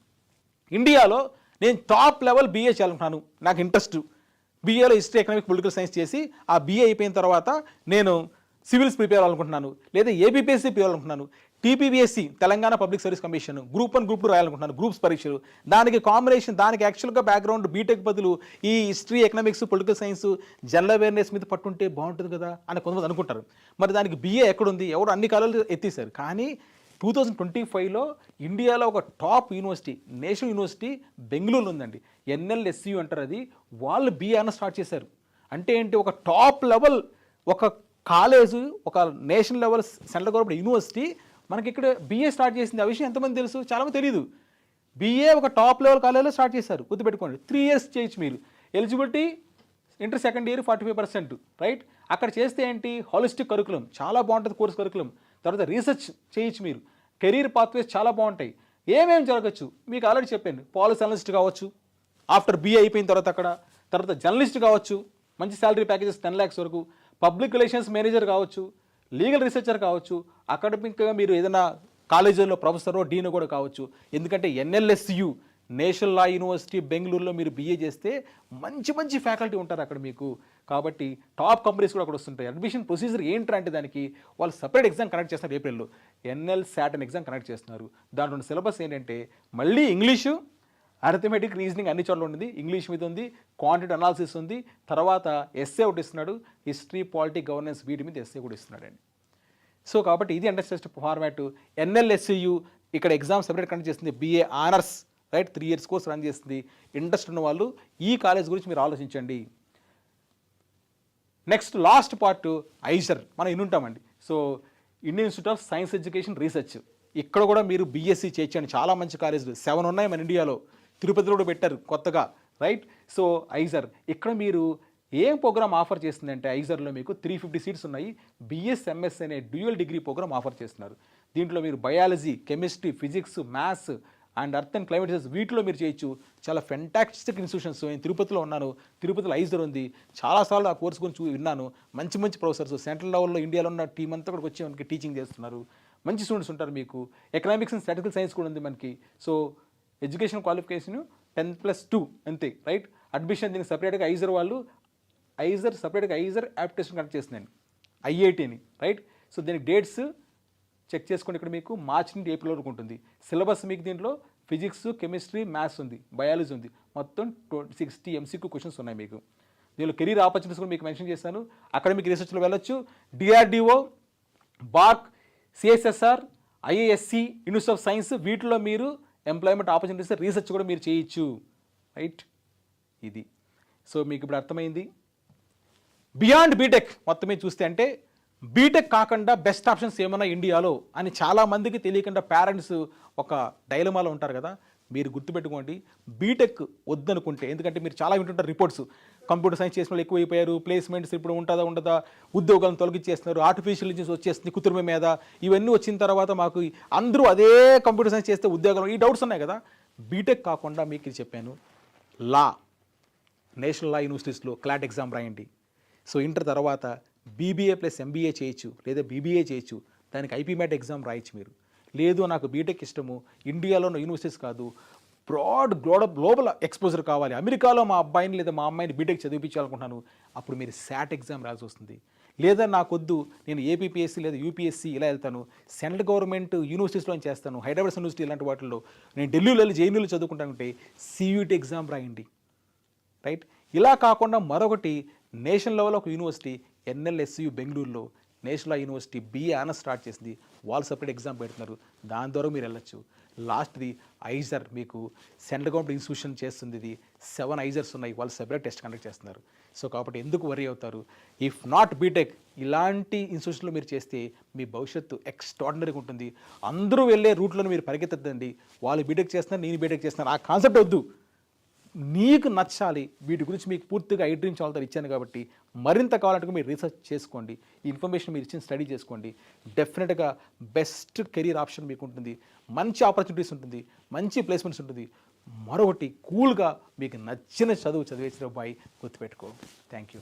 ఇండియాలో నేను టాప్ లెవెల్ BA చేయాలనుకున్నాను, నాకు ఇంట్రెస్ట్, BAలో హిస్టరీ ఎకనామిక్ పొలిటికల్ సైన్స్ చేసి ఆ BA అయిపోయిన తర్వాత నేను సివిల్స్ ప్రిపేర్ అవ్వాలనుకుంటున్నాను, లేదా ABPSC ప్రిపేర్ అవ్వాలనుకుంటున్నాను, TPPSC Telangana public service commission, group 1 group 2 రాయాలనుకుంటున్నాను, గ్రూప్స్ పరీక్షలు, దానికి కాంబినేషన్, దానికి యాక్చువల్గా బ్యాక్గ్రౌండ్ బీటెక్ బదులు ఈ history economics political science general awareness మీద పట్టుంటే బాగుంటుంది కదా అని కొంతమంది అనుకుంటారు. మరి దానికి BA ఎక్కడుంది? ఎవరు అన్ని కాలాలు ఎత్తేసారు. కానీ 2025లో ఇండియాలో ఒక top university, national university Bengaluru ఉందండి, NLSU అంటారు. అది వాళ్ళు BA అన్న స్టార్ట్ చేశారు. అంటే ఏంటి, ఒక టాప్ లెవెల్ ఒక కాలేజు, ఒక national level central government university మనకి ఇక్కడ BA స్టార్ట్ చేసింది. ఆ విషయం ఎంతమంది తెలుసు? చాలామంది తెలియదు. BA ఒక టాప్ లెవెల్ కాలేజ్లో స్టార్ట్ చేశారు, గుర్తుపెట్టుకోండి. 3 years చేయొచ్చు మీరు. Eligibility inter second year 45%, right? అక్కడ చేస్తే ఏంటి, హాలిస్టిక్ కరికులం, చాలా బాగుంటుంది కోర్స్ కరికులం. తర్వాత రీసెర్చ్ చేయొచ్చు మీరు, కెరీర్ పాత్వేస్ చాలా బాగుంటాయి. ఏమేమి జరగచ్చు మీకు ఆల్రెడీ చెప్పాను. పాలసీ అనలిస్ట్ కావచ్చు ఆఫ్టర్ BA అయిపోయిన తర్వాత అక్కడ. తర్వాత జర్నలిస్ట్ కావచ్చు, మంచి శాలరీ ప్యాకేజెస్ 10 lakhs వరకు. పబ్లిక్ రిలేషన్స్ మేనేజర్ కావచ్చు, లీగల్ రీసెర్చర్ కావచ్చు, అకాడమిక్గా మీరు ఏదైనా కాలేజీలో ప్రొఫెసరో డీనో కూడా కావచ్చు. ఎందుకంటే NLSU నేషనల్ లా యూనివర్సిటీ బెంగళూరులో మీరు BA చేస్తే మంచి మంచి ఫ్యాకల్టీ ఉంటారు అక్కడ మీకు. కాబట్టి టాప్ కంపెనీస్ కూడా అక్కడ వస్తుంటాయి. అడ్మిషన్ ప్రొసీజర్ ఏంటంటే దానికి వాళ్ళు సపరేట్ ఎగ్జామ్ కండక్ట్ చేస్తున్నారు. ఏప్రిల్లో NLSAT అనే ఎగ్జామ్ కండక్ట్ చేస్తున్నారు. దాంట్లో సిలబస్ ఏంటంటే మళ్ళీ ఇంగ్లీషు, అర్థమెటిక్, రీజనింగ్ అన్ని చోట్ల ఉంది, ఇంగ్లీష్ మీద ఉంది, క్వాంటిటీ అనాలిసిస్ ఉంది, తర్వాత ఎస్ఏ ఒకటి ఇస్తున్నాడు, హిస్టరీ పాలిటీ గవర్నెన్స్ వీటి మీద ఎస్ఏ కూడా ఇస్తున్నాడండి. సో కాబట్టి ఇది అండర్స్టాండ్ ఫార్మాట్. NLSU ఇక్కడ ఎగ్జామ్ సెపరేట్ కండక్ట్ చేస్తుంది. BA honours, right, 3 years course run చేస్తుంది. ఇంట్రెస్ట్ ఉన్న వాళ్ళు ఈ కాలేజ్ గురించి మీరు ఆలోచించండి. నెక్స్ట్ లాస్ట్ పార్ట్ ఐజర్, మనం ఇన్నుంటామండి. So Indian institute of science education research, ఇక్కడ కూడా మీరు BSc చేయొచ్చండి. చాలా మంచి కాలేజీలు 7 ఉన్నాయి మన ఇండియాలో, తిరుపతిలో కూడా పెట్టారు కొత్తగా, రైట్? సో ఐజర్ ఇక్కడ మీరు ఏం ప్రోగ్రామ్ ఆఫర్ చేస్తుందంటే, ఐజర్లో మీకు 350 సీట్స్ ఉన్నాయి. BS-MS అనే డ్యూయల్ డిగ్రీ ప్రోగ్రామ్ ఆఫర్ చేస్తున్నారు. దీంట్లో మీరు biology, chemistry, physics, maths and earth and climate science వీటిలో మీరు చేయొచ్చు. చాలా ఫెంటాస్టిక్ ఇన్స్టిట్యూషన్స్. నేను తిరుపతిలో ఉన్నాను, తిరుపతిలో ఐజర్ ఉంది. చాలాసార్లు ఆ కోర్స్ గురించి విన్నాను. మంచి మంచి ప్రొఫెసర్స్ సెంట్రల్ లెవెల్లో ఇండియాలో ఉన్న టీం అంతా కూడా వచ్చి మనకి టీచింగ్ చేస్తున్నారు. మంచి స్టూడెంట్స్ ఉంటారు మీకు. ఎకనామిక్స్ అండ్ స్టాటిస్టికల్ సైన్స్ కూడా ఉంది మనకి. సో ఎడ్యుకేషన్ క్వాలిఫికేషన్ 10+2 అంతే, రైట్? అడ్మిషన్ దీనికి సపరేట్గా ఐజర్ వాళ్ళు సపరేట్గా ఐజర్ యాప్టిట్యూషన్ కండక్ట్ చేస్తున్నాను, IIT అని, రైట్? సో దీనికి డేట్స్ చెక్ చేసుకోండి. ఇక్కడ మీకు మార్చి నుండి ఏప్రిల్ వరకు ఉంటుంది. సిలబస్ మీకు దీంట్లో ఫిజిక్స్, కెమిస్ట్రీ, మ్యాథ్స్ ఉంది, బయాలజీ ఉంది. మొత్తం 60 MCQ క్వశ్చన్స్ ఉన్నాయి మీకు. దీనిలో కెరీర్ ఆపర్చునిటీస్ కూడా మీకు మెన్షన్ చేశాను. అకాడమిక్ రీసెర్చ్లో వెళ్ళొచ్చు. DRDO, BARC, CSSR, IISc, institute of science వీటిలో మీరు ఎంప్లాయ్మెంట్ ఆపర్చునిటీస్ రీసెర్చ్ కూడా మీరు చేయొచ్చు, రైట్? ఇది. సో మీకు ఇప్పుడు అర్థమైంది. బియాండ్ బీటెక్ మొత్తం మీద చూస్తే అంటే బీటెక్ కాకుండా బెస్ట్ ఆప్షన్స్ ఏమన్నా ఇండియాలో అని చాలామందికి తెలియకుండా పేరెంట్స్ ఒక డైలమాలో ఉంటారు కదా. మీరు గుర్తుపెట్టుకోండి, బీటెక్ వద్దనుకుంటే, ఎందుకంటే మీరు చాలా వింటుంటారు రిపోర్ట్స్, కంప్యూటర్ సైన్స్ చేసిన వాళ్ళు ఎక్కువైపోయారు, ప్లేస్మెంట్స్ ఇప్పుడు ఉంటుందా ఉండదా, ఉద్యోగాలను తొలగించేస్తున్నారు, ఆర్టిఫిషియల్ ఇంటెలిజెన్స్ వచ్చేస్తుంది కృత్రిమ మీద, ఇవన్నీ వచ్చిన తర్వాత మాకు అందరూ అదే కంప్యూటర్ సైన్స్ చేస్తే ఉద్యోగాలు, ఈ డౌట్స్ ఉన్నాయి కదా. బీటెక్ కాకుండా మీకు ఇది చెప్పాను, లా, నేషనల్ లా యూనివర్సిటీస్లో క్లాట్ ఎగ్జామ్ రాయండి. సో ఇంటర్ తర్వాత BBA + MBA చేయొచ్చు, లేదా BBA చేయొచ్చు, దానికి ఐపీమ్యాట్ ఎగ్జామ్ రాయొచ్చు మీరు. లేదు నాకు బీటెక్ ఇష్టము, ఇండియాలో ఉన్న యూనివర్సిటీస్ కాదు, బ్రాడ్ గ్లోబల్ ఎక్స్పోజర్ కావాలి, అమెరికాలో మా అబ్బాయిని లేదా మా అమ్మాయిని బీటెక్ చదివించాలనుకుంటున్నాను, అప్పుడు మీరు శాట్ ఎగ్జామ్ రాయాల్సి వస్తుంది. లేదా నాకొద్దు, నేను ఏపీపీఎస్సీ లేదా యూపీఎస్సీ ఇలా వెళ్తాను, సెంట్రల్ గవర్నమెంట్ యూనివర్సిటీస్లో చేస్తాను, హైదరాబాద్ యూనివర్సిటీ ఇలాంటి వాటిల్లో, నేను ఢిల్లీలో వెళ్ళి జేఎన్యూలో చదువుకుంటానంటే సియూటీ ఎగ్జామ్ రాయండి. రైట్. ఇలా కాకుండా మరొకటి నేషనల్ లెవెల్ ఒక యూనివర్సిటీ ఎన్ఎల్ఎస్యు బెంగళూరులో national university BA honours start చేసింది, వాళ్ళు సపరేట్ ఎగ్జామ్ పెడుతున్నారు, దాని ద్వారా మీరు వెళ్ళొచ్చు. లాస్ట్ది ఐజర్, మీకు సెంట్రల్ గవర్నమెంట్ ఇన్స్టిట్యూషన్ చేస్తుంది, ఇది 7 ఐజర్స్ ఉన్నాయి, వాళ్ళు సెపరేట్ టెస్ట్ కండక్ట్ చేస్తున్నారు. సో కాబట్టి ఎందుకు వరీ అవుతారు? ఇఫ్ నాట్ బీటెక్, ఇలాంటి ఇన్స్టిట్యూషన్లో మీరు చేస్తే మీ భవిష్యత్తు ఎక్స్ట్రాడినరీగా ఉంటుంది. అందరూ వెళ్ళే రూట్లో మీరు పరిగెత్తద్దండి, వాళ్ళు బీటెక్ చేస్తున్నారు నేను బీటెక్ చేస్తున్నాను, ఆ కాన్సెప్ట్ వద్దు. నీకు నచ్చాలి, వీటి గురించి మీకు పూర్తిగా ఐడ్రీమ్ చాలా ఇచ్చాను కాబట్టి మరింత కావాలంటే మీరు రీసెర్చ్ చేసుకోండి, ఈ ఇన్ఫర్మేషన్ మీరు ఇచ్చిన స్టడీ చేసుకోండి. డెఫినెట్గా బెస్ట్ కెరీర్ ఆప్షన్ మీకు ఉంటుంది, మంచి ఆపర్చునిటీస్ ఉంటుంది, మంచి ప్లేస్మెంట్స్ ఉంటుంది. మరొకటి కూల్గా మీకు నచ్చిన చదువు చదివేసిన అబ్బాయి గుర్తుపెట్టుకో. Thank you.